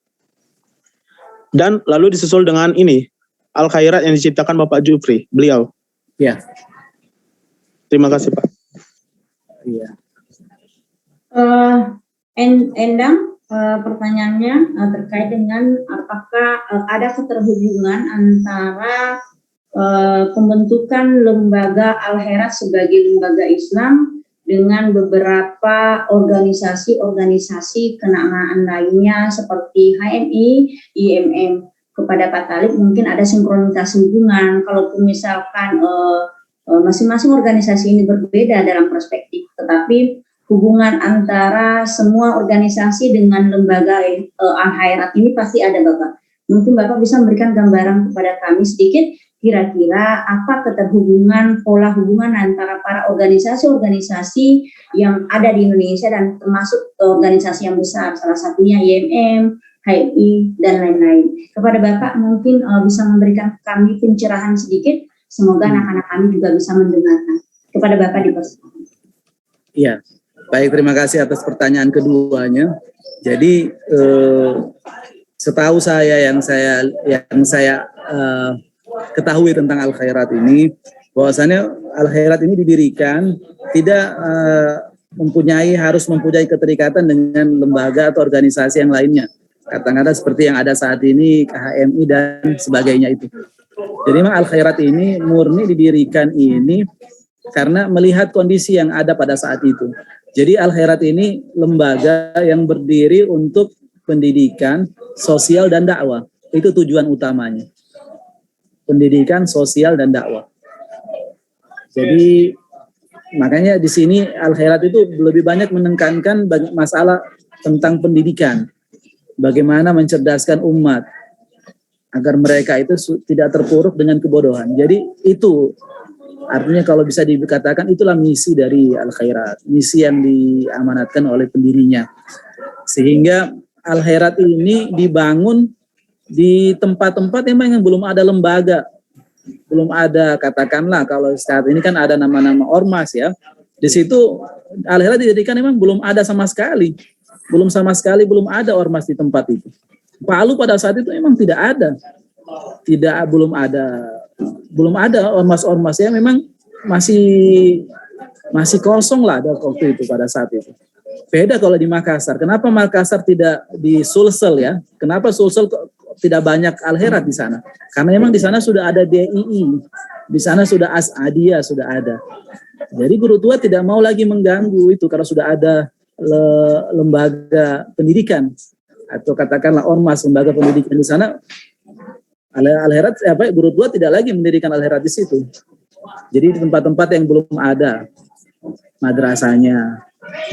dan lalu disusul dengan ini Al-Khairat yang diciptakan Bapak Jufri, beliau. Ya. Terima kasih Pak. Iya. Endang, pertanyaannya terkait dengan apakah ada keterhubungan antara pembentukan lembaga Al-Khairat sebagai lembaga Islam dengan beberapa organisasi-organisasi kenamaan lainnya seperti HMI, IMM. Kepada Pak Talib mungkin ada sinkronisasi hubungan, kalaupun misalkan masing-masing organisasi ini berbeda dalam perspektif, tetapi hubungan antara semua organisasi dengan lembaga Al-Khairat ini pasti ada Bapak. Mungkin Bapak bisa memberikan gambaran kepada kami sedikit, kira-kira apa keterhubungan, pola hubungan antara para organisasi-organisasi yang ada di Indonesia dan termasuk organisasi yang besar, salah satunya IMM, HMI, dan lain-lain. Kepada Bapak mungkin bisa memberikan kami pencerahan sedikit, semoga anak-anak kami juga bisa mendengarkan. Kepada Bapak dipersilakan. Iya, baik, terima kasih atas pertanyaan keduanya. Jadi setahu saya yang saya ketahui tentang Al-Khairat ini, bahwasannya Al-Khairat ini didirikan tidak harus mempunyai keterikatan dengan lembaga atau organisasi yang lainnya. Katakanlah seperti yang ada saat ini, KHMI dan sebagainya itu. Jadi memang Al-Khairat ini murni didirikan ini karena melihat kondisi yang ada pada saat itu. Jadi Al-Khairat ini lembaga yang berdiri untuk pendidikan, sosial, dan dakwah. Itu tujuan utamanya. Pendidikan, sosial, dan dakwah. Jadi makanya di sini Al-Khairat itu lebih banyak menekankan masalah tentang pendidikan. Bagaimana mencerdaskan umat agar mereka itu tidak terpuruk dengan kebodohan. Jadi itu Artinya kalau bisa dikatakan itulah misi dari Al-Khairat, misi yang diamanatkan oleh pendirinya. Sehingga Al-Khairat ini dibangun di tempat-tempat yang belum ada lembaga, belum ada, katakanlah kalau saat ini kan ada nama-nama ormas ya. Di situ Al-Khairat dijadikan memang belum ada sama sekali. Belum ada ormas di tempat itu. Palu pada saat itu memang tidak ada. Belum ada ormas-ormasnya, memang masih kosong lah waktu itu pada saat itu. Beda kalau di Makassar. Kenapa Makassar tidak di Sulsel ya? Kenapa Sulsel tidak banyak Al-Khairat di sana? Karena memang di sana sudah ada DII, di sana sudah Asadiyah sudah ada. Jadi Guru Tua tidak mau lagi mengganggu itu karena sudah ada lembaga pendidikan atau katakanlah ormas, lembaga pendidikan di sana. Al-Khairat Guru Tua tidak lagi mendirikan Al-Khairat di situ. Jadi di tempat-tempat yang belum ada madrasahnya,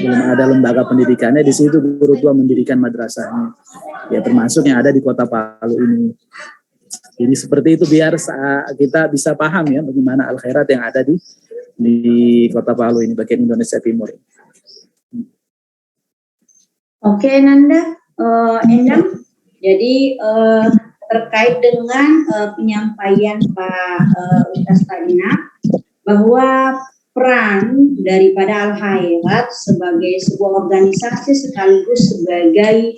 belum ada lembaga pendidikannya, di situ Guru Tua mendirikan madrasahnya. Ya termasuk yang ada di Kota Palu ini. Jadi seperti itu biar kita bisa paham ya bagaimana Al-Khairat yang ada di Kota Palu ini, bagian Indonesia Timur. Oke Nanda, Endang. Jadi terkait dengan penyampaian Pak Ustaz Talina bahwa peran daripada Al-Khairat sebagai sebuah organisasi sekaligus sebagai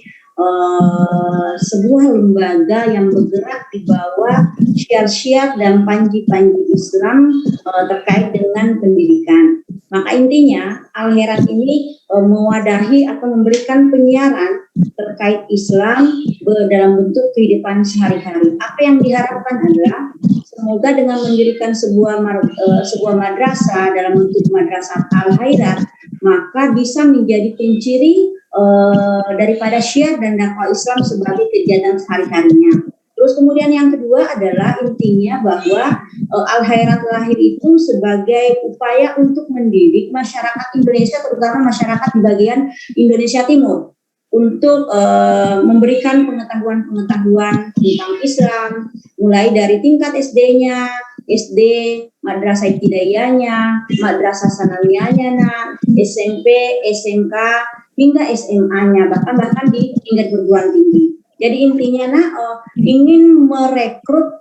sebuah lembaga yang bergerak di bawah syiar-syiar dan panji-panji Islam terkait dengan pendidikan. Maka intinya Al-Khairat ini mewadahi atau memberikan penyiaran terkait Islam dalam bentuk kehidupan sehari-hari. Apa yang diharapkan adalah semoga dengan mendirikan sebuah madrasah dalam bentuk madrasah Al-Khairat, maka bisa menjadi penciri daripada syiar dan dakwah Islam sebagai kegiatan sehari-harinya. Terus kemudian yang kedua adalah intinya bahwa Al-Khairat lahir itu sebagai upaya untuk mendidik masyarakat Indonesia, terutama masyarakat di bagian Indonesia Timur, untuk memberikan pengetahuan-pengetahuan tentang Islam, mulai dari tingkat SD-nya, SD, madrasah ibtidaiyahnya, madrasah sanawiyahnya, SMP, SMK, hingga SMA-nya, bahkan di tingkat perguruan tinggi. Jadi intinya ingin merekrut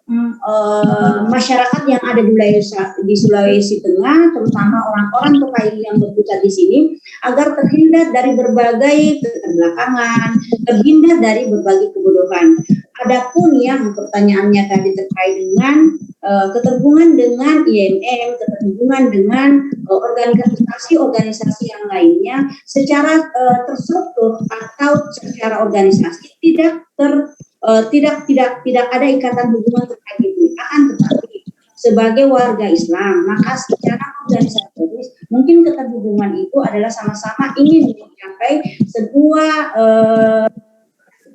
masyarakat yang ada di Sulawesi Tengah, terutama orang-orang PKI yang berpusat di sini, agar terhindar dari berbagai keterbelakangan, terhindar dari berbagai kebodohan. Adapun yang pertanyaannya tadi terkait dengan keterhubungan dengan IMM, keterhubungan dengan organisasi yang lainnya secara terstruktur atau secara organisasi tidak ada ikatan hubungan terkait itu. Akan tetapi sebagai warga Islam, maka secara organisatoris mungkin keterhubungan itu adalah sama-sama ingin mencapai sebuah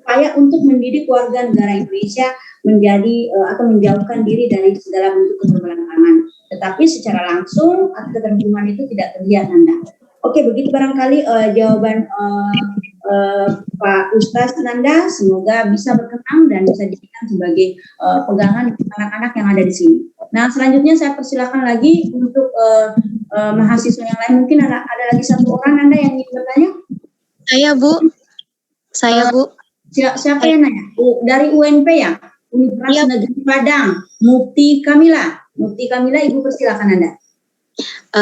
upaya untuk mendidik warga negara Indonesia menjadi atau menjauhkan diri dari segala bentuk keterbelakangan. Tetapi secara langsung keterhubungan itu tidak terlihat, Nanda. Oke, begitu barangkali jawaban Pak Ustaz Nanda, semoga bisa berkenan dan bisa dijadikan sebagai pegangan anak-anak yang ada di sini. Nah, selanjutnya saya persilakan lagi untuk mahasiswa yang lain. Mungkin ada lagi satu orang Nanda yang ingin bertanya? Saya Bu. Siapa yang nanya? Dari UNP ya? Universitas Negeri Padang, Mufti Kamila. Mufti Kamila, Ibu persilakan Anda.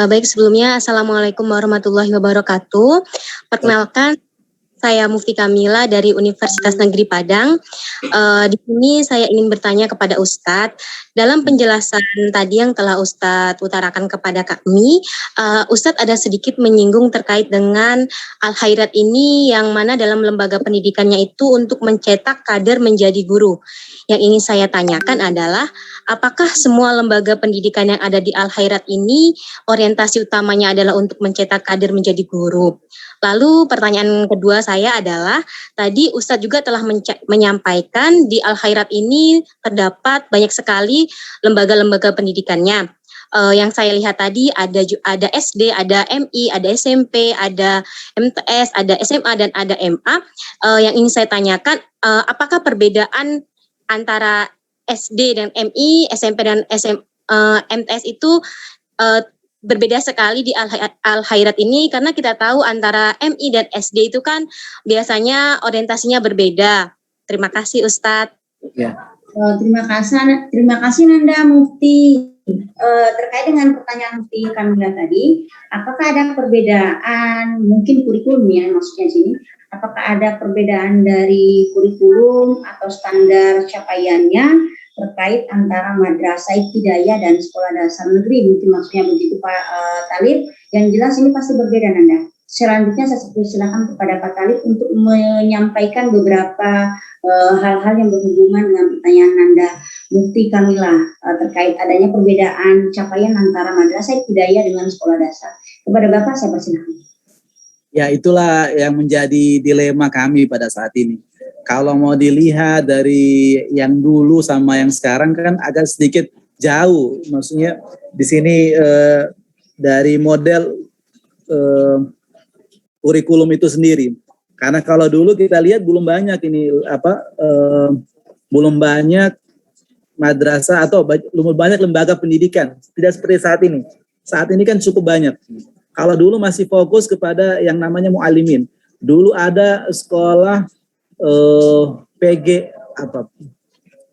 Baik, sebelumnya Assalamualaikum warahmatullahi wabarakatuh. Perkenalkan, saya Mufti Kamila dari Universitas Negeri Padang. Di sini saya ingin bertanya kepada Ustadz. Dalam penjelasan tadi yang telah Ustadz utarakan kepada kami, Ustadz ada sedikit menyinggung terkait dengan Al-Khairat ini, yang mana dalam lembaga pendidikannya itu untuk mencetak kader menjadi guru. Yang ingin saya tanyakan adalah, apakah semua lembaga pendidikan yang ada di Al-Khairat ini orientasi utamanya adalah untuk mencetak kader menjadi guru? Lalu pertanyaan kedua saya adalah, tadi Ustadz juga telah menyampaikan di Al-Khairat ini terdapat banyak sekali lembaga-lembaga pendidikannya. Yang saya lihat tadi ada SD, ada MI, ada SMP, ada MTS, ada SMA, dan ada MA. Yang ingin saya tanyakan, apakah perbedaan antara SD dan MI, SMP dan MTS itu berbeda sekali di Al-Khairat ini, karena kita tahu antara MI dan SD itu kan biasanya orientasinya berbeda. Terima kasih Ustadz. Ya. Terima kasih Nanda Mufti. Terkait dengan pertanyaan Mufti Kamila tadi, apakah ada perbedaan mungkin kurikulum ya maksudnya sini? Apakah ada perbedaan dari kurikulum atau standar capaiannya terkait antara madrasah ibtidaiyah dan sekolah dasar negeri? Mungkin maksudnya begitu Pak Talib. Yang jelas ini pasti berbeda Nanda. Selanjutnya saya silakan kepada Pak Talib untuk menyampaikan beberapa hal-hal yang berhubungan dengan pertanyaan Nanda Mufti Kamila terkait adanya perbedaan capaian antara madrasah ibtidaiyah dengan sekolah dasar. Kepada Bapak saya persilakan. Ya, itulah yang menjadi dilema kami pada saat ini. Kalau mau dilihat dari yang dulu sama yang sekarang kan agak sedikit jauh. Maksudnya di sini dari model kurikulum itu sendiri. Karena kalau dulu kita lihat belum banyak ini belum banyak madrasah atau belum banyak lembaga pendidikan. Tidak seperti saat ini. Saat ini kan cukup banyak. Kalau dulu masih fokus kepada yang namanya mu'alimin. Dulu ada sekolah PG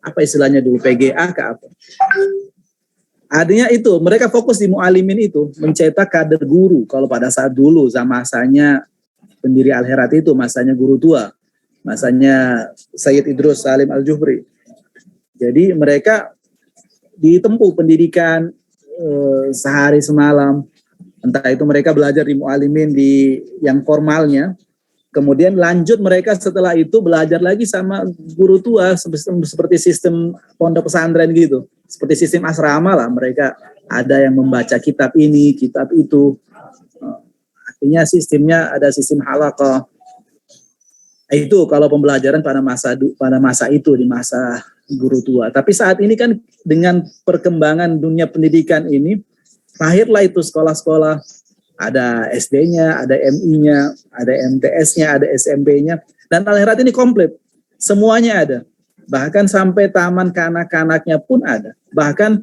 apa istilahnya dulu, PGA ke apa? Artinya itu mereka fokus di mu'alimin itu mencetak kader guru. Kalau pada saat dulu masanya pendiri Al-Khairat itu masanya guru tua, masanya Sayyid Idrus Salim Al-Juhri. Jadi mereka ditempuh pendidikan sehari semalam. Entah itu mereka belajar di mu'alimin di yang formalnya, kemudian lanjut mereka setelah itu belajar lagi sama guru tua seperti sistem pondok pesantren gitu, seperti sistem asrama lah. Mereka ada yang membaca kitab ini, kitab itu. Artinya sistemnya ada sistem halaqah. Itu kalau pembelajaran pada masa itu di masa guru tua. Tapi saat ini kan dengan perkembangan dunia pendidikan ini, lahirlah itu sekolah-sekolah, ada SD-nya, ada MI-nya, ada MTS-nya, ada SMP-nya, dan Al-Khairat ini komplit, semuanya ada. Bahkan sampai taman kanak-kanaknya pun ada. Bahkan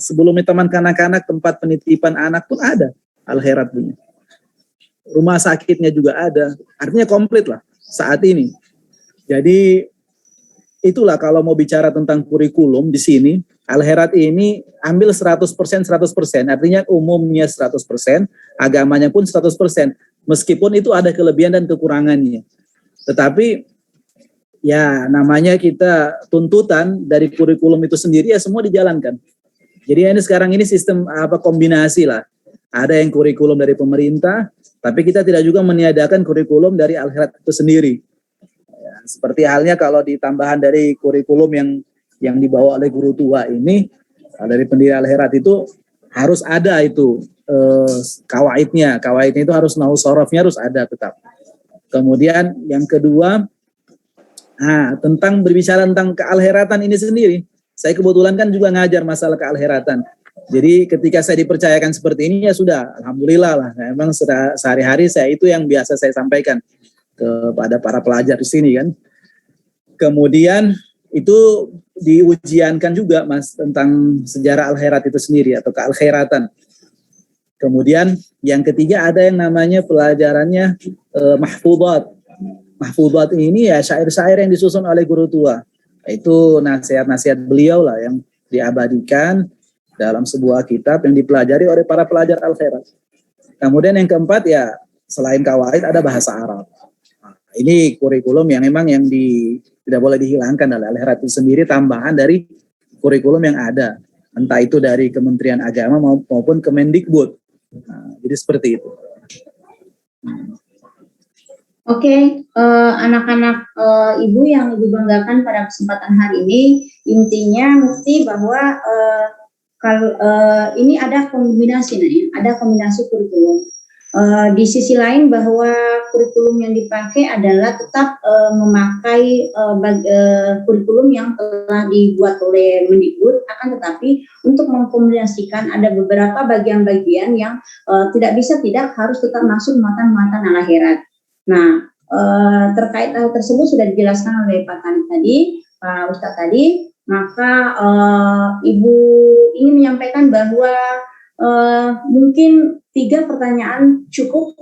sebelumnya taman kanak-kanak, tempat penitipan anak pun ada, Al-Khairat punya. Rumah sakitnya juga ada, artinya komplit lah saat ini. Jadi itulah kalau mau bicara tentang kurikulum di sini, Al-Khairat ini ambil 100%, artinya umumnya 100%, agamanya pun 100%, meskipun itu ada kelebihan dan kekurangannya. Tetapi ya namanya kita tuntutan dari kurikulum itu sendiri ya semua dijalankan. Jadi ini sekarang ini sistem kombinasi lah. Ada yang kurikulum dari pemerintah, tapi kita tidak juga meniadakan kurikulum dari Al-Khairat itu sendiri. Ya, seperti halnya kalau ditambahan dari kurikulum yang dibawa oleh guru tua ini, dari pendiri Al-Khairat itu harus ada itu kawaidnya itu harus nahwu sorofnya harus ada tetap. Kemudian yang kedua, tentang berbicara tentang keal-khairatan ini sendiri, saya kebetulan kan juga ngajar masalah keal-khairatan. Jadi ketika saya dipercayakan seperti ini ya sudah, alhamdulillah lah. Memang sehari-hari saya itu yang biasa saya sampaikan kepada para pelajar di sini kan. Kemudian itu diujiankan juga Mas tentang sejarah Al-Khairat itu sendiri atau keal-khairatan. Kemudian yang ketiga ada yang namanya pelajarannya mahfudhat. Mahfudhat ini ya syair-syair yang disusun oleh guru tua. Itu nasihat-nasihat beliau lah yang diabadikan dalam sebuah kitab yang dipelajari oleh para pelajar Al-Khairat. Kemudian yang keempat ya selain kawaid ada bahasa Arab. Ini kurikulum yang memang yang tidak boleh dihilangkan oleh Al-Khairat itu sendiri, tambahan dari kurikulum yang ada, entah itu dari Kementerian Agama maupun Kemendikbud. Jadi seperti itu. Oke, anak-anak ibu yang ibu banggakan pada kesempatan hari ini, intinya mesti bahwa kalau ini ada kombinasi nih, ada kombinasi kurikulum. Di sisi lain bahwa kurikulum yang dipakai adalah tetap memakai kurikulum yang telah dibuat oleh Mendikbud, akan tetapi untuk mengkombinasikan ada beberapa bagian-bagian yang tidak harus tetap masuk muatan-muatan Al-Khairat. Nah, terkait hal tersebut sudah dijelaskan oleh Pak Talib tadi, Pak Ustadz tadi. Maka Ibu ingin menyampaikan bahwa mungkin 3 pertanyaan cukup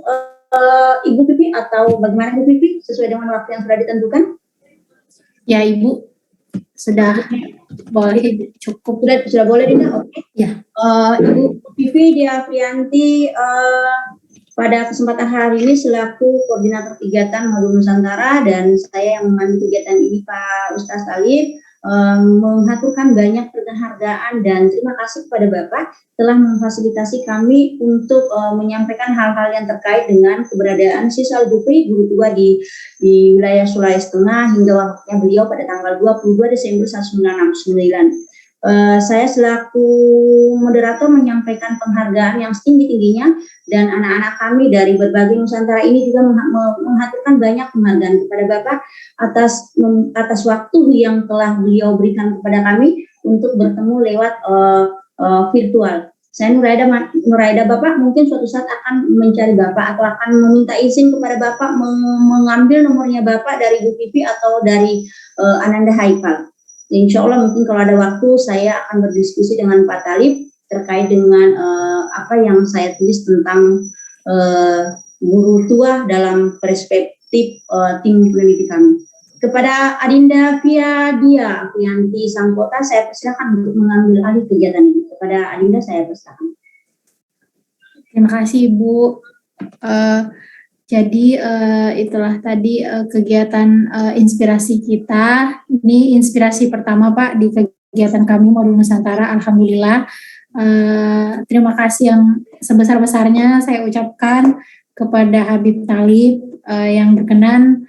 Ibu Pipi, atau bagaimana Ibu Pipi sesuai dengan waktu yang sudah ditentukan? Ya Ibu, sudah boleh, cukup. Sudah boleh Dinda? Oke. Ya. Ibu Pipi Dia Prianti pada kesempatan hari ini selaku koordinator kegiatan Modul Nusantara, dan saya yang memandu kegiatan ini Pak Ustaz Talib, mengaturkan banyak penghargaan dan terima kasih kepada Bapak telah memfasilitasi kami untuk menyampaikan hal-hal yang terkait dengan keberadaan Siswa Jupri guru tua di wilayah Sulawesi Tengah hingga wafatnya beliau pada tanggal 22 Desember 1969. Saya selaku moderator menyampaikan penghargaan yang setinggi-tingginya, dan anak-anak kami dari berbagai Nusantara ini juga menghaturkan banyak penghargaan kepada Bapak atas waktu yang telah beliau berikan kepada kami untuk bertemu lewat virtual. Saya Nuraida, Bapak mungkin suatu saat akan mencari Bapak atau akan meminta izin kepada Bapak mengambil nomornya Bapak dari Bu Pipi atau dari Ananda Haikal. Insya Allah mungkin kalau ada waktu saya akan berdiskusi dengan Pak Talib terkait dengan apa yang saya tulis tentang guru tua dalam perspektif tim peneliti kami. Kepada Adinda Via Dia Prianti Sangkota, saya persilakan untuk mengambil alih kegiatan ini. Kepada Adinda saya persilakan. Terima kasih Ibu. Jadi itulah tadi kegiatan inspirasi kita. Ini inspirasi pertama Pak di kegiatan kami Modul Nusantara. Alhamdulillah. Terima kasih yang sebesar-besarnya saya ucapkan kepada Habib Talib yang berkenan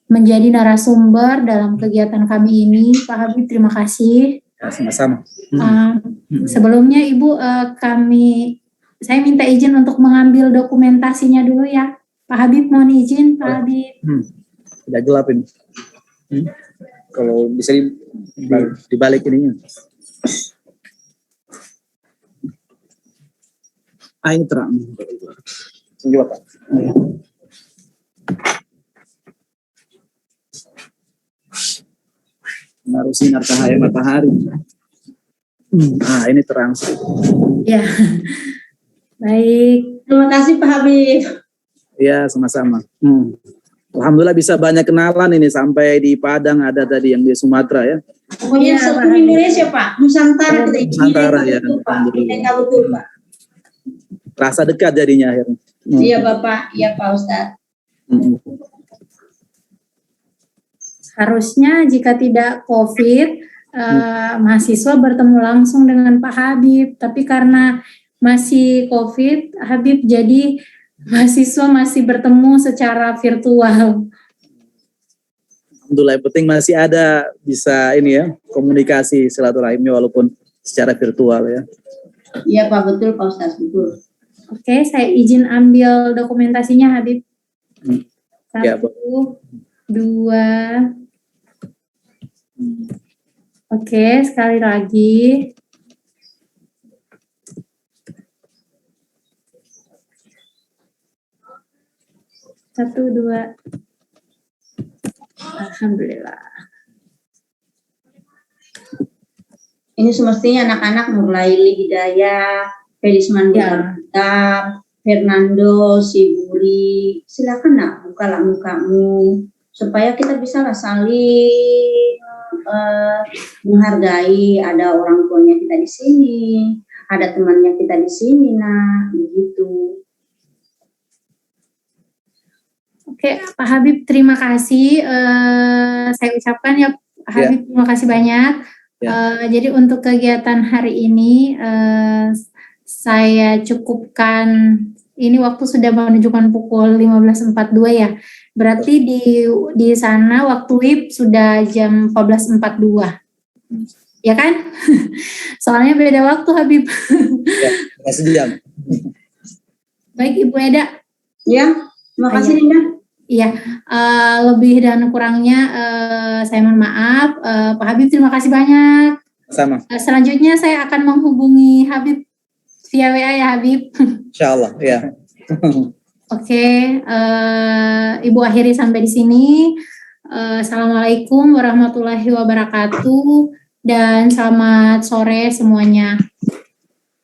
menjadi narasumber dalam kegiatan kami ini. Pak Habib, terima kasih. Sama-sama. Sebelumnya Ibu, saya minta izin untuk mengambil dokumentasinya dulu ya. Pak Habib, mohon izin Pak Habib. Tidak gelap ini. Kalau bisa dibalik ininya. Ini terang. Sini Pak. Naruh sinar cahaya matahari. Ini terang. Ya. Baik. Terima kasih Pak Habib. Ya, sama-sama. Alhamdulillah bisa banyak kenalan ini, sampai di Padang ada tadi, yang di Sumatera ya. Pokoknya seluruh Indonesia Pak, Nusantara kita Nusantara ya. Betul Pak. Rasa dekat jadinya akhirnya. Iya Bapak, iya Pak Ustadz. Harusnya jika tidak COVID, mahasiswa bertemu langsung dengan Pak Habib, tapi karena masih COVID, Habib, jadi mahasiswa masih bertemu secara virtual. Alhamdulillah, yang penting masih ada bisa ini ya, komunikasi silaturahimnya walaupun secara virtual ya. Iya Pak, betul Pak Ustaz, betul. Oke, saya izin ambil dokumentasinya Habib. 1, Ya, 2. Oke, sekali lagi. Satu, 2. Alhamdulillah. Ini semestinya anak-anak Nurlaili Hidayah, Felisman Kitab, Fernando, Siburi. Silakan nak, bukalah mukamu supaya kita bisa saling menghargai. Ada orang tuanya kita di sini, ada temannya kita di sini, nah begitu. Oke, Pak Habib, terima kasih. Saya ucapkan ya, Pak Habib, terima kasih banyak. Jadi untuk kegiatan hari ini saya cukupkan, ini waktu sudah menunjukkan pukul 15.42 ya. Berarti di sana waktu WIB sudah jam 14.42. Ya kan? Soalnya beda waktu Habib. Ya, masih diam. Baik Ibu Eda. Ya, terima kasih Linda. Iya, lebih dan kurangnya saya mohon maaf. Pak Habib, terima kasih banyak. Sama. Selanjutnya saya akan menghubungi Habib via WA ya Habib. Insyaallah ya. Oke, Ibu akhiri sampai di sini. Assalamualaikum warahmatullahi wabarakatuh dan selamat sore semuanya.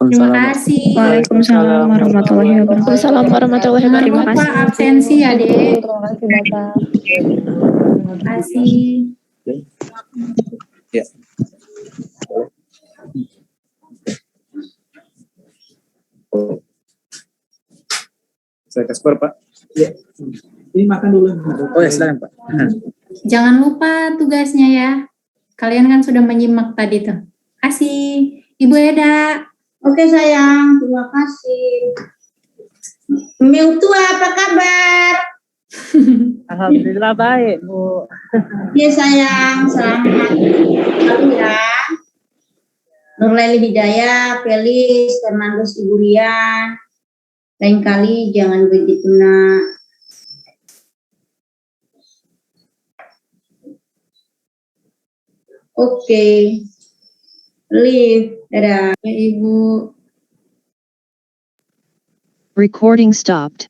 Terima kasih. Waalaikumsalam warahmatullahi wabarakatuh. Waalaikumsalam warahmatullahi Jangan wabarakatuh. lupa absensi ya, Dek. Terima kasih Bapak. Terima kasih. Ya. Saya Kasper, Pak. Ya. Ini makan dulu. Oh ya, silakan Pak. Jangan lupa tugasnya ya. Kalian kan sudah menyimak tadi tuh. Kasih. Ibu Eda. Oke sayang, terima kasih. Mil tua apa kabar? Alhamdulillah baik, Bu. Ya sayang, selamat selalu ya. Nurlaili Hidayah, Felis, Fernandos Ibu Rian. Lain kali jangan begitu nak. Oke. Leave. Dadah. Ya, Ibu. Recording stopped.